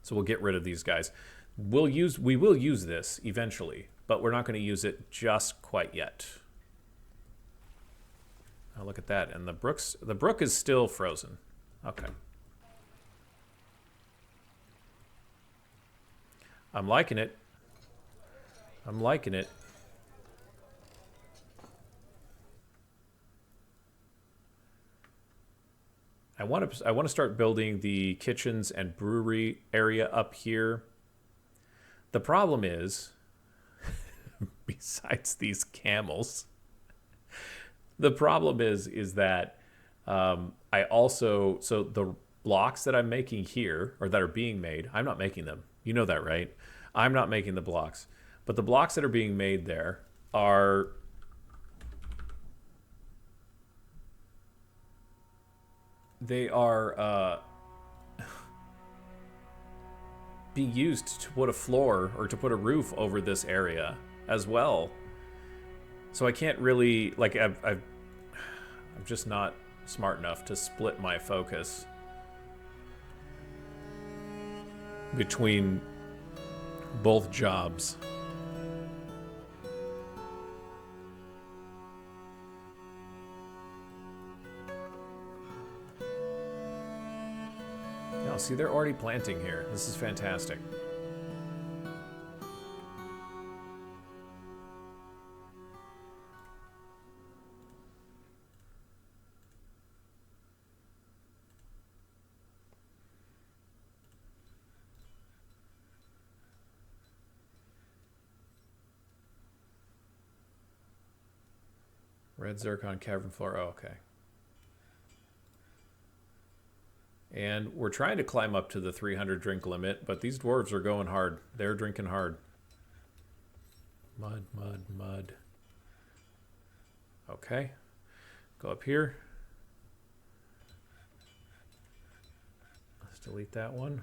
So we'll get rid of these guys. We will use this eventually, but we're not going to use it just quite yet. Oh, look at that. And the brook is still frozen. Okay. I'm liking it. I'm liking it. I want to start building the kitchens and brewery area up here. The problem is, besides these camels, the problem is that I also, so the blocks that I'm making here, or that are being made, I'm not making them. You know that, right? I'm not making the blocks. But the blocks that are being made there are... They are being used to put a floor or to put a roof over this area as well. So I can't really, like, I'm just not smart enough to split my focus between both jobs. No, see, they're already planting here. This is fantastic. Red zircon cavern floor. Oh, okay. And we're trying to climb up to the 300 drink limit, but these dwarves are going hard. They're drinking hard. Mud, mud, mud. Okay. Go up here. Let's delete that one.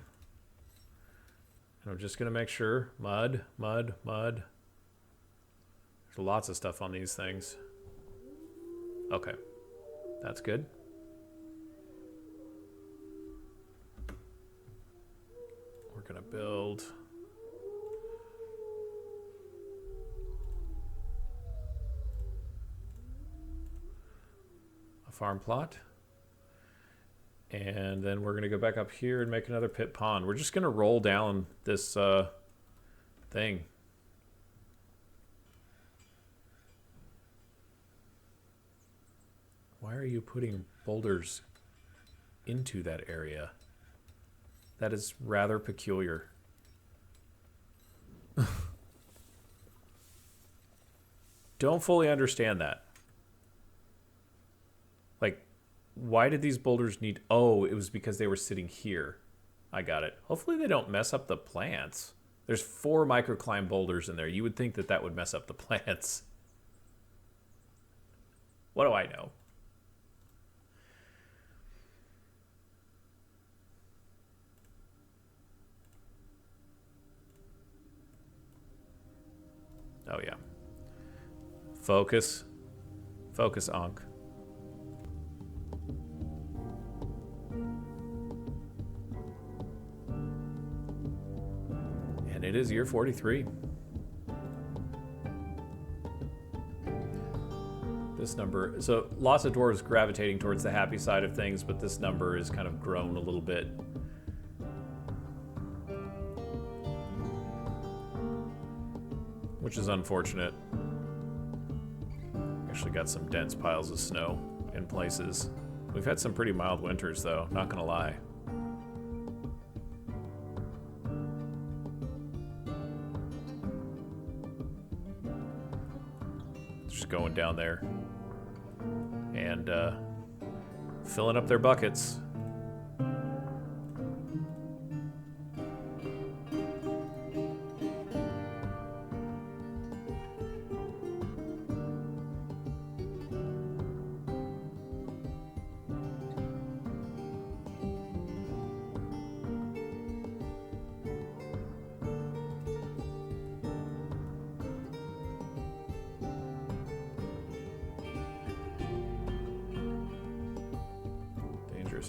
And I'm just going to make sure. Mud, mud, mud. There's lots of stuff on these things. Okay. That's good. We're going to build a farm plot. And then we're going to go back up here and make another pit pond. We're just going to roll down this thing. Why are you putting boulders into that area? That is rather peculiar. Don't fully understand that. Like, why did these boulders need... Oh, it was because they were sitting here. I got it. Hopefully they don't mess up the plants. There's 4 microclimb boulders in there. You would think that that would mess up the plants. What do I know? Oh, yeah. Focus. Focus, Ankh. And it is year 43. This number... So, lots of dwarves gravitating towards the happy side of things, but this number is kind of grown a little bit. Which is unfortunate. Actually got some dense piles of snow in places. We've had some pretty mild winters, though, not gonna lie. Just going down there and filling up their buckets.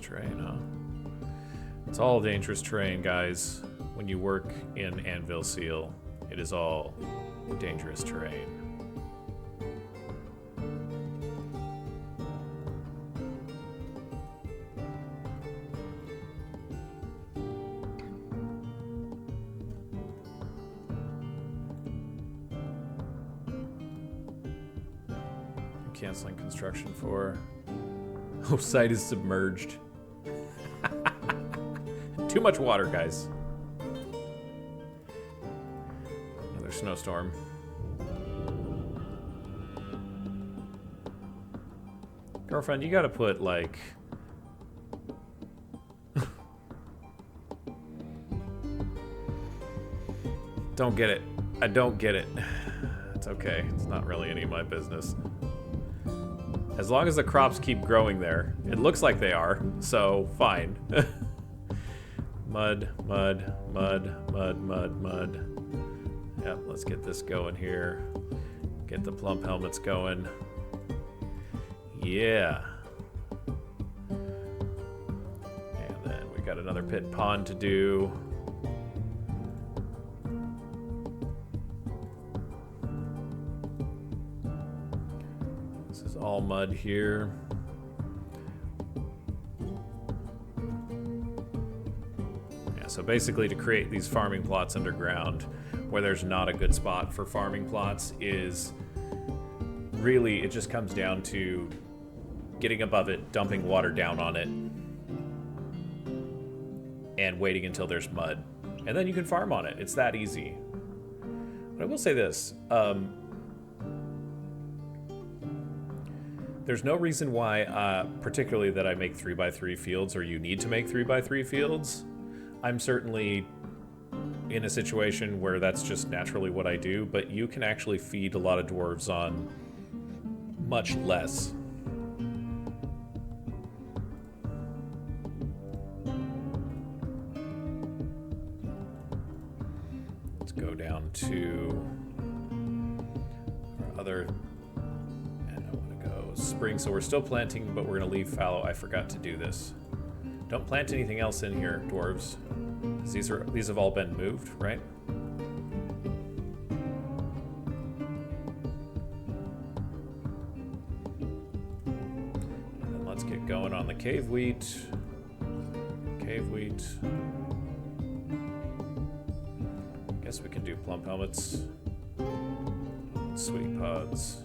Terrain, huh? It's all dangerous terrain, guys. When you work in Anvilseal, it is all dangerous terrain. Canceling construction for... Oh, site is submerged. Too much water, guys. Another snowstorm. Girlfriend, you gotta put, like... Don't get it. I don't get it. It's okay. It's not really any of my business. As long as the crops keep growing there. It looks like they are, so fine. Mud, mud, mud, mud, mud, mud. Yep, let's get this going here. Get the plump helmets going. Yeah. And then we got another pit pond to do. This is all mud here. So basically to create these farming plots underground where there's not a good spot for farming plots is really, it just comes down to getting above it, dumping water down on it, and waiting until there's mud. And then you can farm on it. It's that easy. But I will say this. There's no reason why, particularly that I make 3x3 fields or you need to make 3x3 fields. I'm certainly in a situation where that's just naturally what I do, but you can actually feed a lot of dwarves on much less. Let's go down to our other, and I want to go spring. So we're still planting, but we're going to leave fallow. I forgot to do this. Don't plant anything else in here, dwarves. These have all been moved, right? And then let's get going on the cave wheat. Cave wheat. Guess we can do plump helmets. Sweet pods.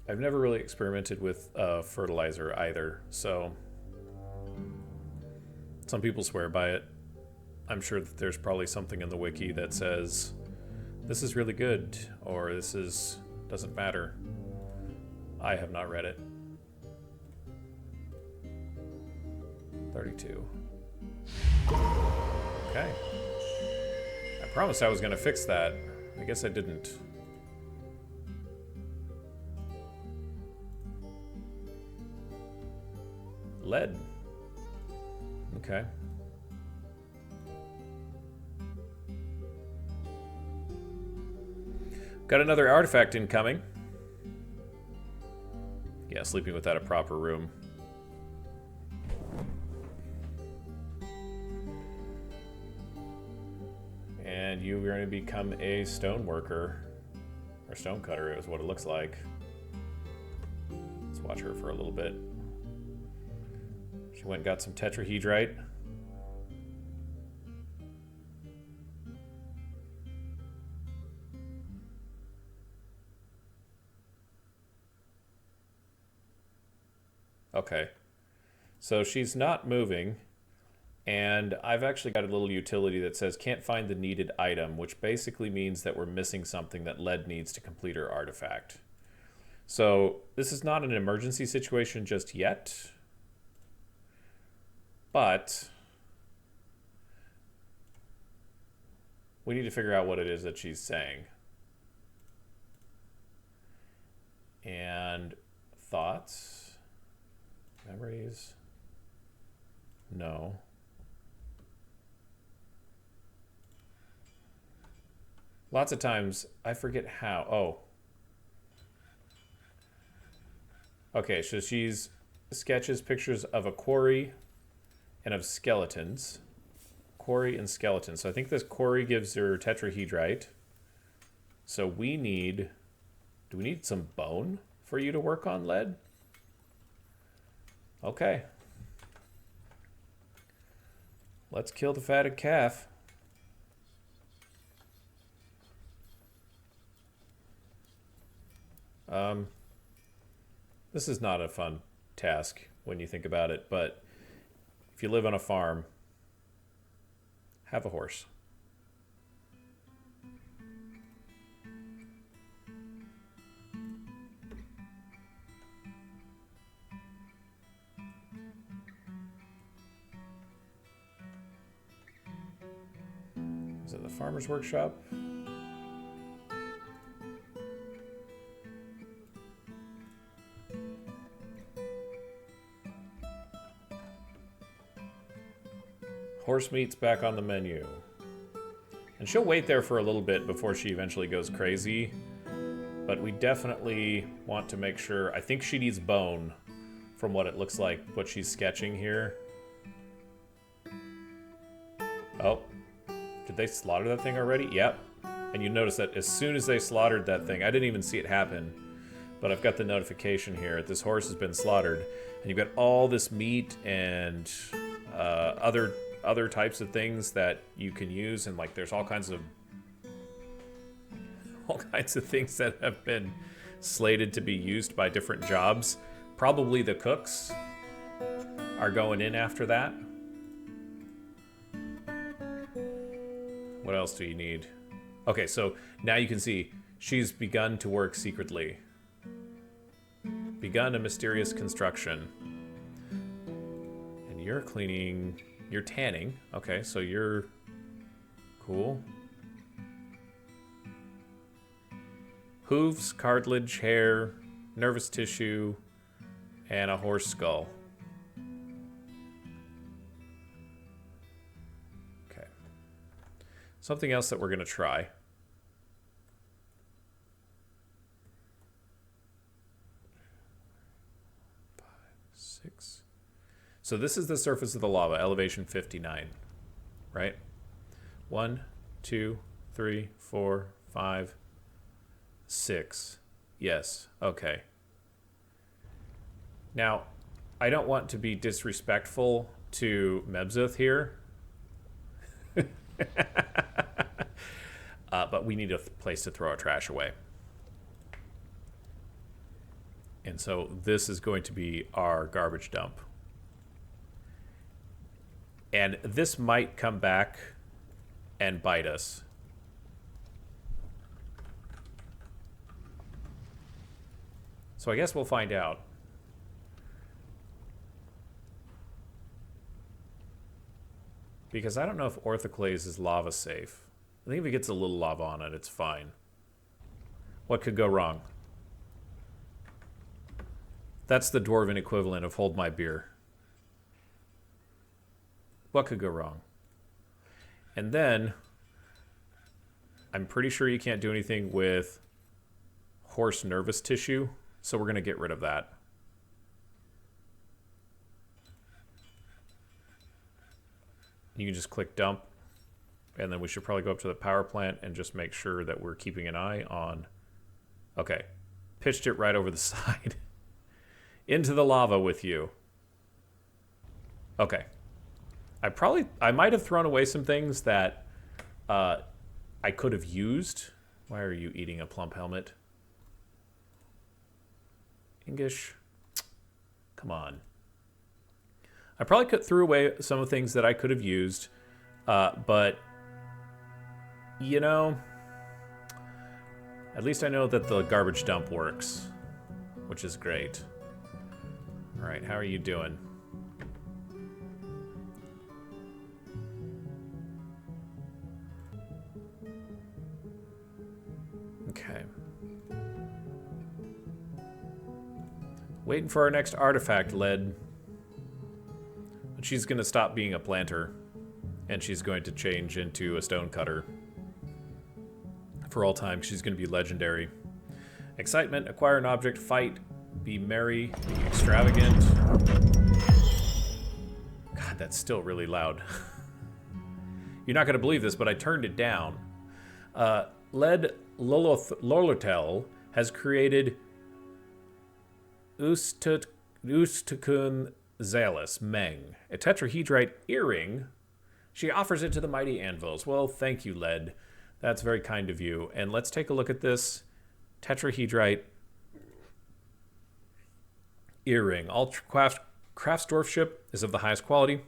I've never really experimented with fertilizer either, so some people swear by it. I'm sure that there's probably something in the wiki that says this is really good or this is doesn't matter. I have not read it. 32. Okay. I promised I was going to fix that. I guess I didn't. Lead. Okay. Got another artifact incoming. Yeah, sleeping without a proper room. And you're going to become a stone worker. Or stone cutter is what it looks like. Let's watch her for a little bit. She went and got some tetrahedrite. Okay. So she's not moving. And I've actually got a little utility that says can't find the needed item, which basically means that we're missing something that Lead needs to complete her artifact. So this is not an emergency situation just yet. But we need to figure out what it is that she's saying. And thoughts? Memories? No. Lots of times, I forget how. Oh. Okay, so she's sketches pictures of a quarry and of skeletons. Quarry and skeletons. So I think this quarry gives her tetrahedrite. So we need... Do we need some bone for you to work on, Lead? Okay. Let's kill the fatted calf. This is not a fun task when you think about it, but if you live on a farm, have a horse. Is it the farmer's workshop? Horse meat's back on the menu. And she'll wait there for a little bit before she eventually goes crazy. But we definitely want to make sure... I think she needs bone from what it looks like, what she's sketching here. Oh. Did they slaughter that thing already? Yep. And you notice that as soon as they slaughtered that thing, I didn't even see it happen, but I've got the notification here. This horse has been slaughtered. And you've got all this meat and other types of things that you can use, and like there's all kinds of all kinds of things that have been slated to be used by different jobs. Probably the cooks are going in after that. What else do you need? Okay, so now you can see she's begun to work secretly. Begun a mysterious construction. And you're cleaning, you're tanning. Okay, so you're cool. Hooves, cartilage, hair, nervous tissue, and a horse skull. Okay. Something else that we're going to try. So this is the surface of the lava, elevation 59, right? 1, 2, 3, 4, 5, 6. Yes, okay. Now, I don't want to be disrespectful to Mebzith here. But we need a place to throw our trash away. And so this is going to be our garbage dump. And this might come back and bite us. So I guess we'll find out. Because I don't know if orthoclase is lava safe. I think if it gets a little lava on it, it's fine. What could go wrong? That's the dwarven equivalent of hold my beer. What could go wrong? And then, I'm pretty sure you can't do anything with horse nervous tissue, so we're going to get rid of that. You can just click dump, and then we should probably go up to the power plant and just make sure that we're keeping an eye on... Okay, pitched it right over the side. Into the lava with you. Okay. I might have thrown away some things that I could have used. Why are you eating a plump helmet? English. Come on. I probably threw away some of the things that I could have used, but you know, at least I know that the garbage dump works, which is great. All right, how are you doing? Okay. Waiting for our next artifact, Led. But she's going to stop being a planter, and she's going to change into a stone cutter. For all time, she's going to be legendary. Excitement, acquire an object, fight, be merry, be extravagant. God, that's still really loud. You're not going to believe this, but I turned it down. Led Lolotel has created Ustukun Zalus Meng, a tetrahedrite earring. She offers it to the mighty Anvils. Well, thank you, Led. That's very kind of you. And let's take a look at this tetrahedrite earring. All craftsdwarfship is of the highest quality.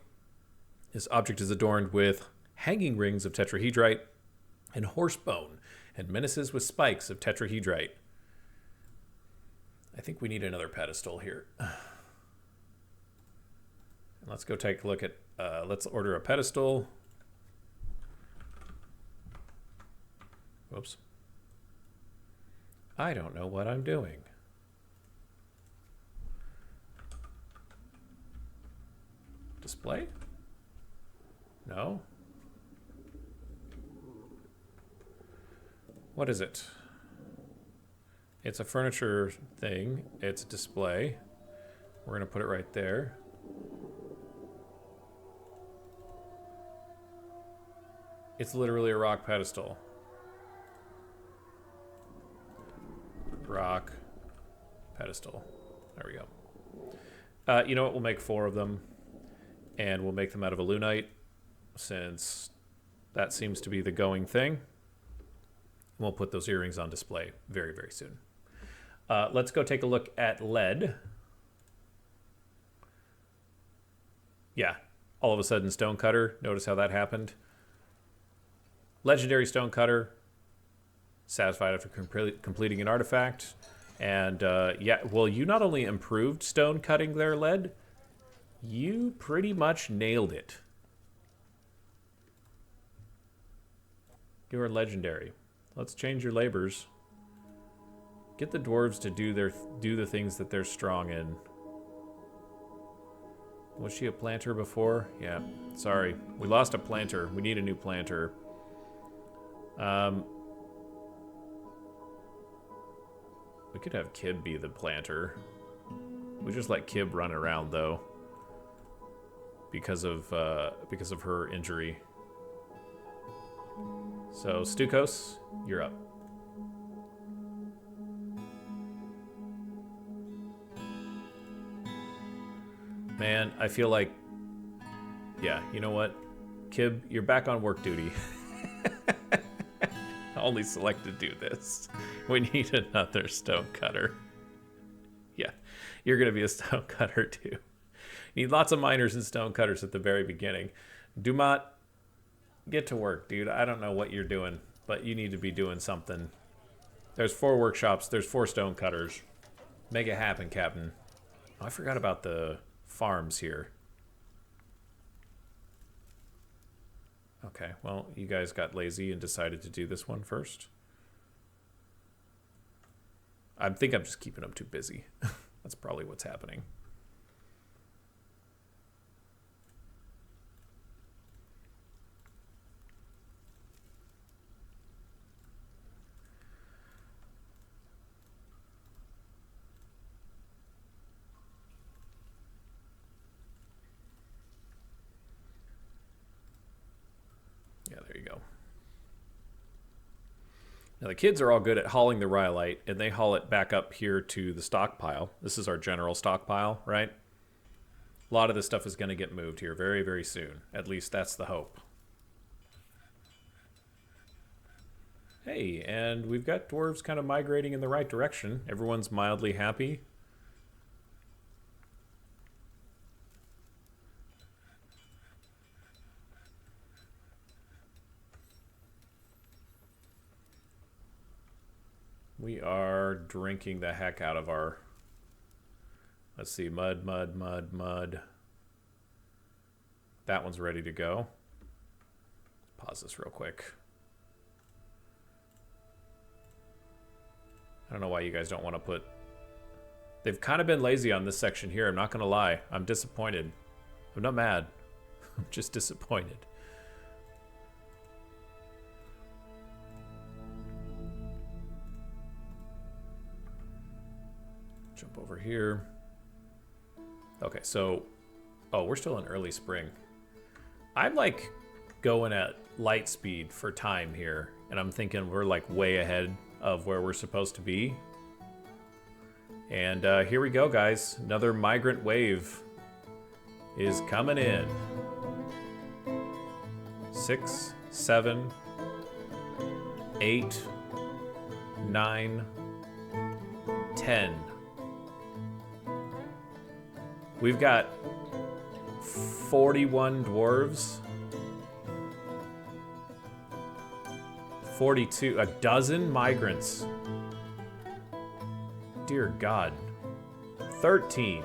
This object is adorned with hanging rings of tetrahedrite and horsebone, and menaces with spikes of tetrahedrite. I think we need another pedestal here. Let's go take a look at, let's order a pedestal. Whoops. I don't know what I'm doing. Display? No? What is it? It's a furniture thing. It's a display. We're going to put it right there. It's literally a rock pedestal. Rock pedestal. There we go. You know what? We'll make 4 of them. And we'll make them out of Alunite, since that seems to be the going thing. We'll put those earrings on display very, very soon. Let's go take a look at lead. Yeah, all of a sudden stonecutter. Notice how that happened. Legendary stonecutter. Satisfied after completing an artifact. And yeah, well, you not only improved stone cutting their lead, you pretty much nailed it. You are legendary. Let's change your labors. Get the dwarves to do the things that they're strong in. Was she a planter before? Yeah. Sorry. We lost a planter. We need a new planter. We could have Kib be the planter. We just let Kib run around though. Because of her injury. So Stukos, you're up. Man, I feel like, yeah, you know what? Kib, you're back on work duty. I only selected to do this. We need another stonecutter. Yeah, you're going to be a stonecutter too. You need lots of miners and stonecutters at the very beginning. Dumat, get to work, dude. I don't know what you're doing, but you need to be doing something. There's 4 workshops. There's 4 stonecutters. Make it happen, Captain. Oh, I forgot about the farms here. Okay, well, you guys got lazy and decided to do this one first. I think I'm just keeping them too busy. That's probably what's happening. Yeah, there you go. Now the kids are all good at hauling the rhyolite, and they haul it back up here to the stockpile. This is our general stockpile, right? A lot of this stuff is going to get moved here very, very soon. At least that's the hope. Hey, and we've got dwarves kind of migrating in the right direction. Everyone's mildly happy. We are drinking the heck out of our... Let's see, mud. That one's ready to go. Pause this real quick. I don't know why you guys don't want to put... They've kind of been lazy on this section here, I'm not going to lie. I'm disappointed. I'm not mad. I'm just disappointed. Jump over here. Okay, so... Oh, we're still in early spring. I'm like going at light speed for time here, and I'm thinking we're like way ahead of where we're supposed to be. And here we go, guys. Another migrant wave is coming in. 6, 7, 8, 9, 10. We've got 41 dwarves. 42, a dozen migrants. Dear God. 13,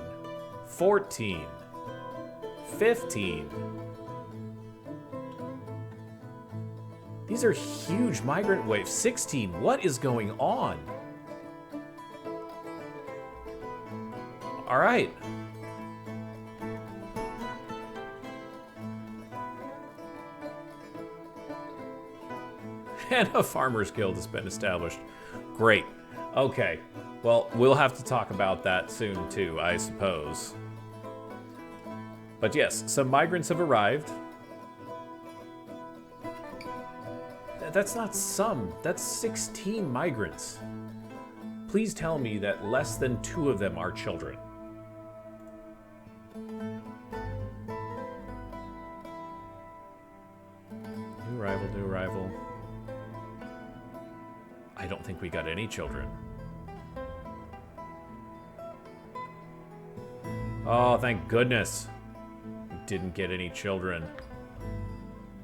14, 15. These are huge migrant waves. 16, what is going on? All right. And a farmers guild has been established. Great. Okay. Well, we'll have to talk about that soon too, I suppose. But yes, some migrants have arrived. That's not some. That's 16 migrants. Please tell me that less than 2 of them are children. New arrival, new arrival. I don't think we got any children. Oh, thank goodness. We didn't get any children.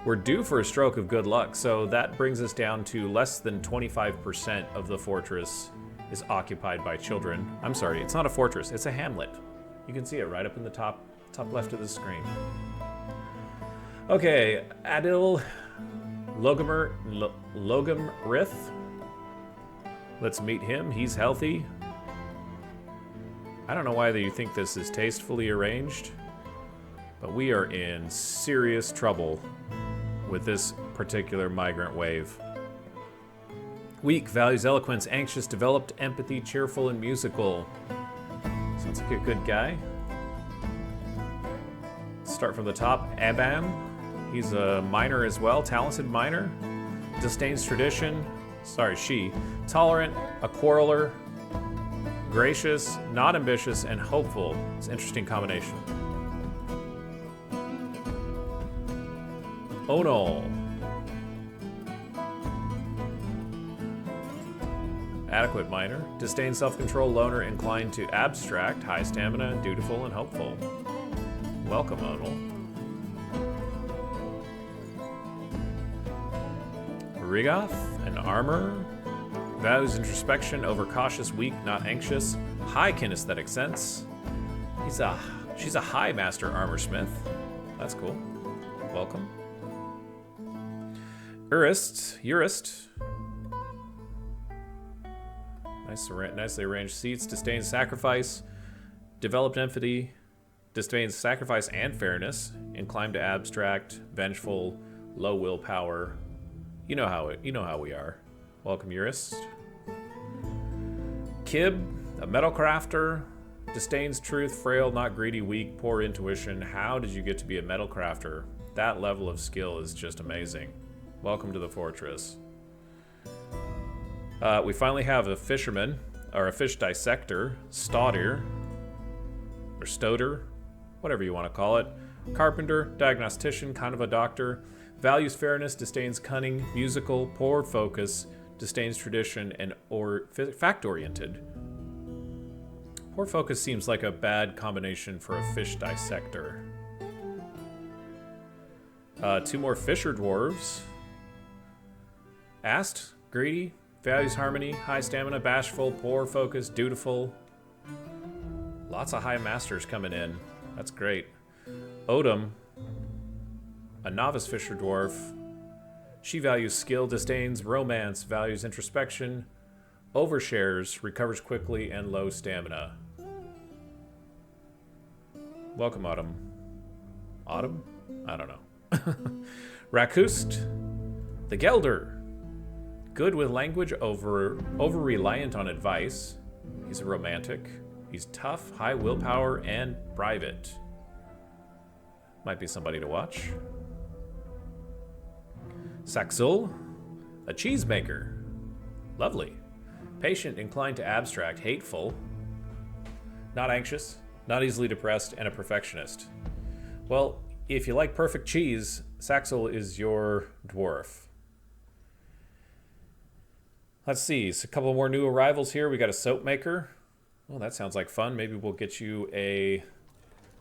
We're due for a stroke of good luck, so that brings us down to less than 25% of the fortress is occupied by children. I'm sorry, it's not a fortress, it's a hamlet. You can see it right up in the top left of the screen. Okay, Adil Logamrith. Let's meet him. He's healthy. I don't know why you think this is tastefully arranged, but we are in serious trouble with this particular migrant wave. Weak, values eloquence, anxious, developed empathy, cheerful, and musical. Sounds like a good guy. Start from the top. Aban. He's a miner as well, talented miner. Disdains tradition. Sorry, she. Tolerant, a quarreler, gracious, not ambitious, and hopeful. It's an interesting combination. Onol. Adequate miner. Disdains self-control, loner, inclined to abstract, high stamina, dutiful, and hopeful. Welcome, Onol. Rigoth, an armor. Values introspection, overcautious, weak, not anxious. High kinesthetic sense. She's a high master armorsmith. That's cool. Welcome. Urist. Nicely arranged seats. Disdains sacrifice. Developed empathy. Disdains sacrifice and fairness. Inclined to abstract. Vengeful. Low willpower. You know how we are. Welcome, Urist. Kib, a metal crafter. Disdains truth, frail, not greedy, weak, poor intuition. How did you get to be a metal crafter? That level of skill is just amazing. Welcome to the fortress. We finally have a fisherman, or a fish dissector, Stauder, or Stoder, whatever you want to call it. Carpenter, diagnostician, kind of a doctor. Values fairness, disdains cunning, musical, poor focus, disdains tradition, and fact-oriented. Poor focus seems like a bad combination for a fish dissector. 2 more fisher dwarves. Ast, greedy, values harmony, high stamina, bashful, poor focus, dutiful. Lots of high masters coming in. That's great. Odom, a novice fisher dwarf. She values skill, disdains romance, values introspection, overshares, recovers quickly, and low stamina. Welcome, Autumn. Autumn? I don't know. Rakust, the Gelder. Good with language, over-reliant on advice. He's a romantic. He's tough, high willpower, and private. Might be somebody to watch. Saxul, a cheesemaker. Lovely. Patient, inclined to abstract, hateful. Not anxious, not easily depressed, and a perfectionist. Well, if you like perfect cheese, Saxul is your dwarf. Let's see, so a couple more new arrivals here. We got a soap maker. Well, that sounds like fun. Maybe we'll get you a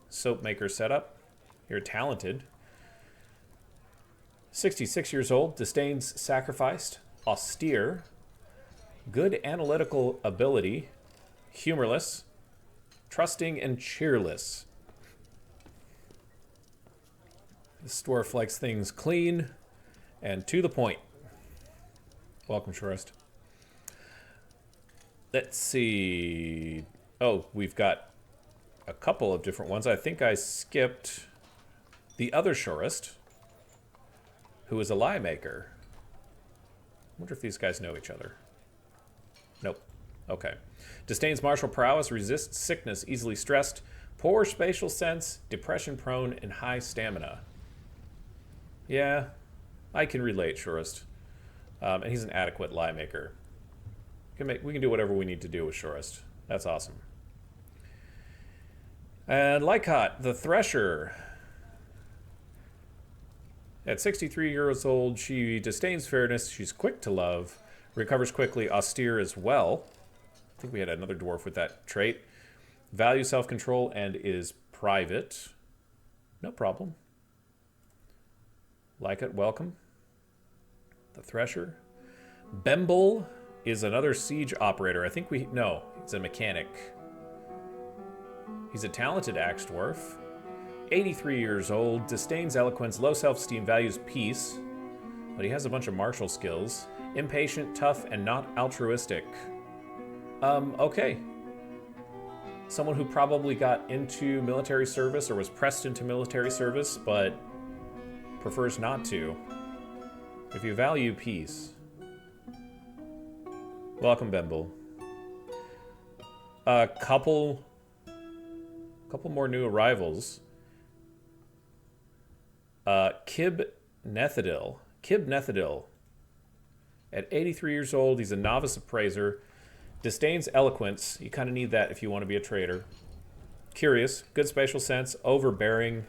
soap maker setup. You're talented. 66 years old, disdains sacrificed, austere, good analytical ability, humorless, trusting, and cheerless. This dwarf likes things clean and to the point. Welcome, Shorist. Let's see. Oh, we've got a couple of different ones. I think I skipped the other Shorist, who is a lie maker. Wonder if these guys know each other. Nope. Okay. Disdains martial prowess, resists sickness, easily stressed, poor spatial sense, depression prone, and high stamina. Yeah, I can relate, Shorist. And he's an adequate lie maker. We can do whatever we need to do with Shorist. That's awesome. And Lycott, the Thresher. At 63 years old, she disdains fairness. She's quick to love, Recovers quickly, austere as well. I think we had another dwarf with that trait. Value self-control and is private. No problem. Like it, welcome. The Thresher. Bemble is another siege operator. I think no, he's a mechanic. He's a talented axe dwarf. 83 years old, disdains eloquence, low self-esteem, values peace. But he has a bunch of martial skills. Impatient, tough, and not altruistic. Okay. Someone who probably got into military service or was pressed into military service, but prefers not to. If you value peace. Welcome, Bemble. A couple more new arrivals. Kib Nethadil. At 83 years old, he's a novice appraiser. Disdains eloquence. You kind of need that if you want to be a trader. Curious. Good spatial sense. Overbearing.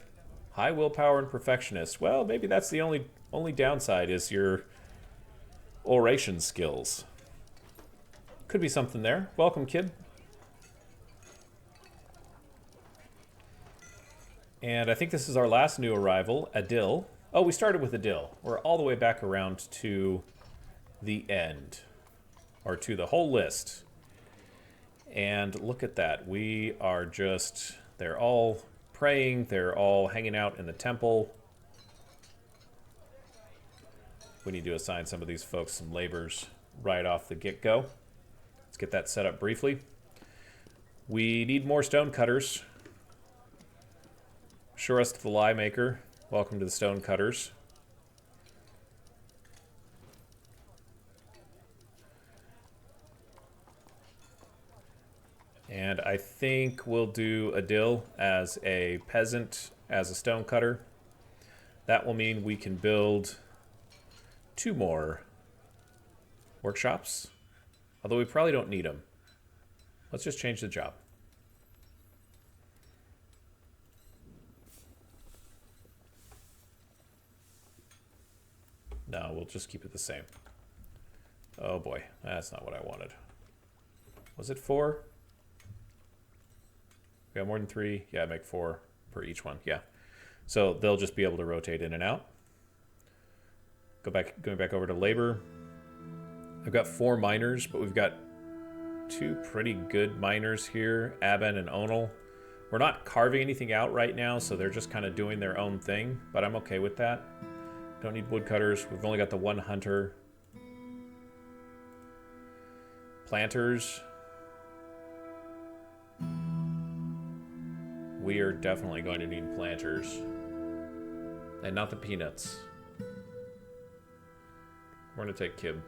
High willpower and perfectionist. Well, maybe that's the only downside is your oration skills. Could be something there. Welcome, kid. And I think this is our last new arrival, Adil. Oh, we started with Adil. We're all the way back around to the end. Or to the whole list. And look at that. We are just... They're all praying. They're all hanging out in the temple. We need to assign some of these folks some labors right off the get-go. Let's get that set up briefly. We need more stone cutters. Surest the Lie Maker. Welcome to the stone cutters. And I think we'll do Adil as a peasant, as a stone cutter. That will mean we can build 2 more workshops. Although we probably don't need them. Let's just change the job. No, we'll just keep it the same. Oh boy, that's not what I wanted. Was it 4? We got more than 3. Yeah, make 4 per each one. Yeah. So they'll just be able to rotate in and out. Going back over to labor. I've got 4 miners, but we've got 2 pretty good miners here, Aben and Onal. We're not carving anything out right now, so they're just kind of doing their own thing, but I'm okay with that. Don't need woodcutters. We've only got the 1 hunter. Planters. We are definitely going to need planters. And not the peanuts. We're going to take Kib.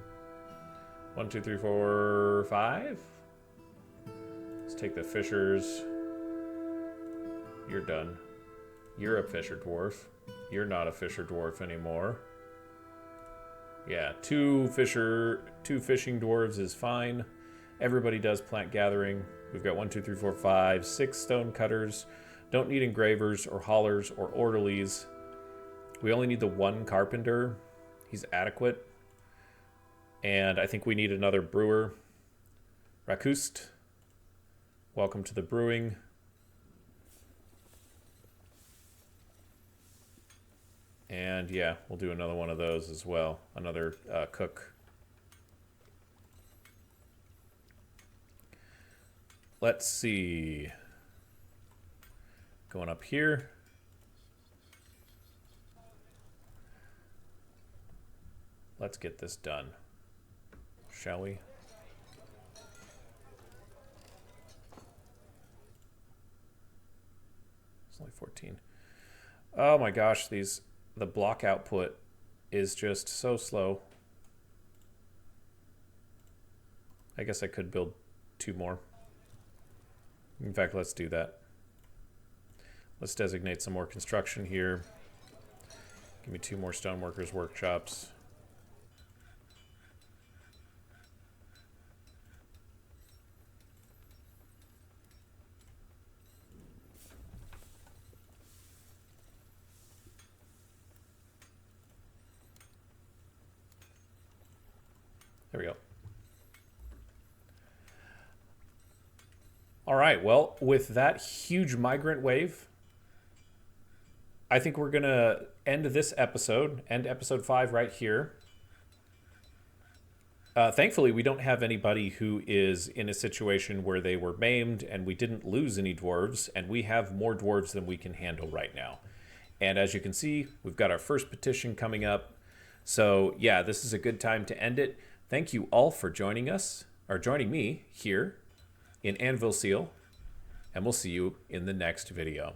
1, 2, 3, 4, 5. Let's take the fishers. You're done. You're a fisher dwarf. You're not a fisher dwarf anymore. Yeah, 2 fishing dwarves is fine. Everybody does plant gathering. We've got 1, 2, 3, 4, 5, 6 stone cutters. Don't need engravers or haulers or orderlies. We only need the 1 carpenter. He's adequate. And I think we need another brewer. Rakust. Welcome to the brewing. And yeah, we'll do another one of those as well. Another cook. Let's see. Going up here. Let's get this done. Shall we? It's only 14. Oh my gosh, the block output is just so slow. I guess I could build 2 more. In fact, let's do that. Let's designate some more construction here. Give me 2 more stoneworkers workshops. There we go. All right, well, with that huge migrant wave, I think we're going to end this episode, end episode 5 right here. Thankfully, we don't have anybody who is in a situation where they were maimed and we didn't lose any dwarves, and we have more dwarves than we can handle right now. And as you can see, we've got our first petition coming up. So yeah, this is a good time to end it. Thank you all for joining us, or joining me here in Anvilseal, and we'll see you in the next video.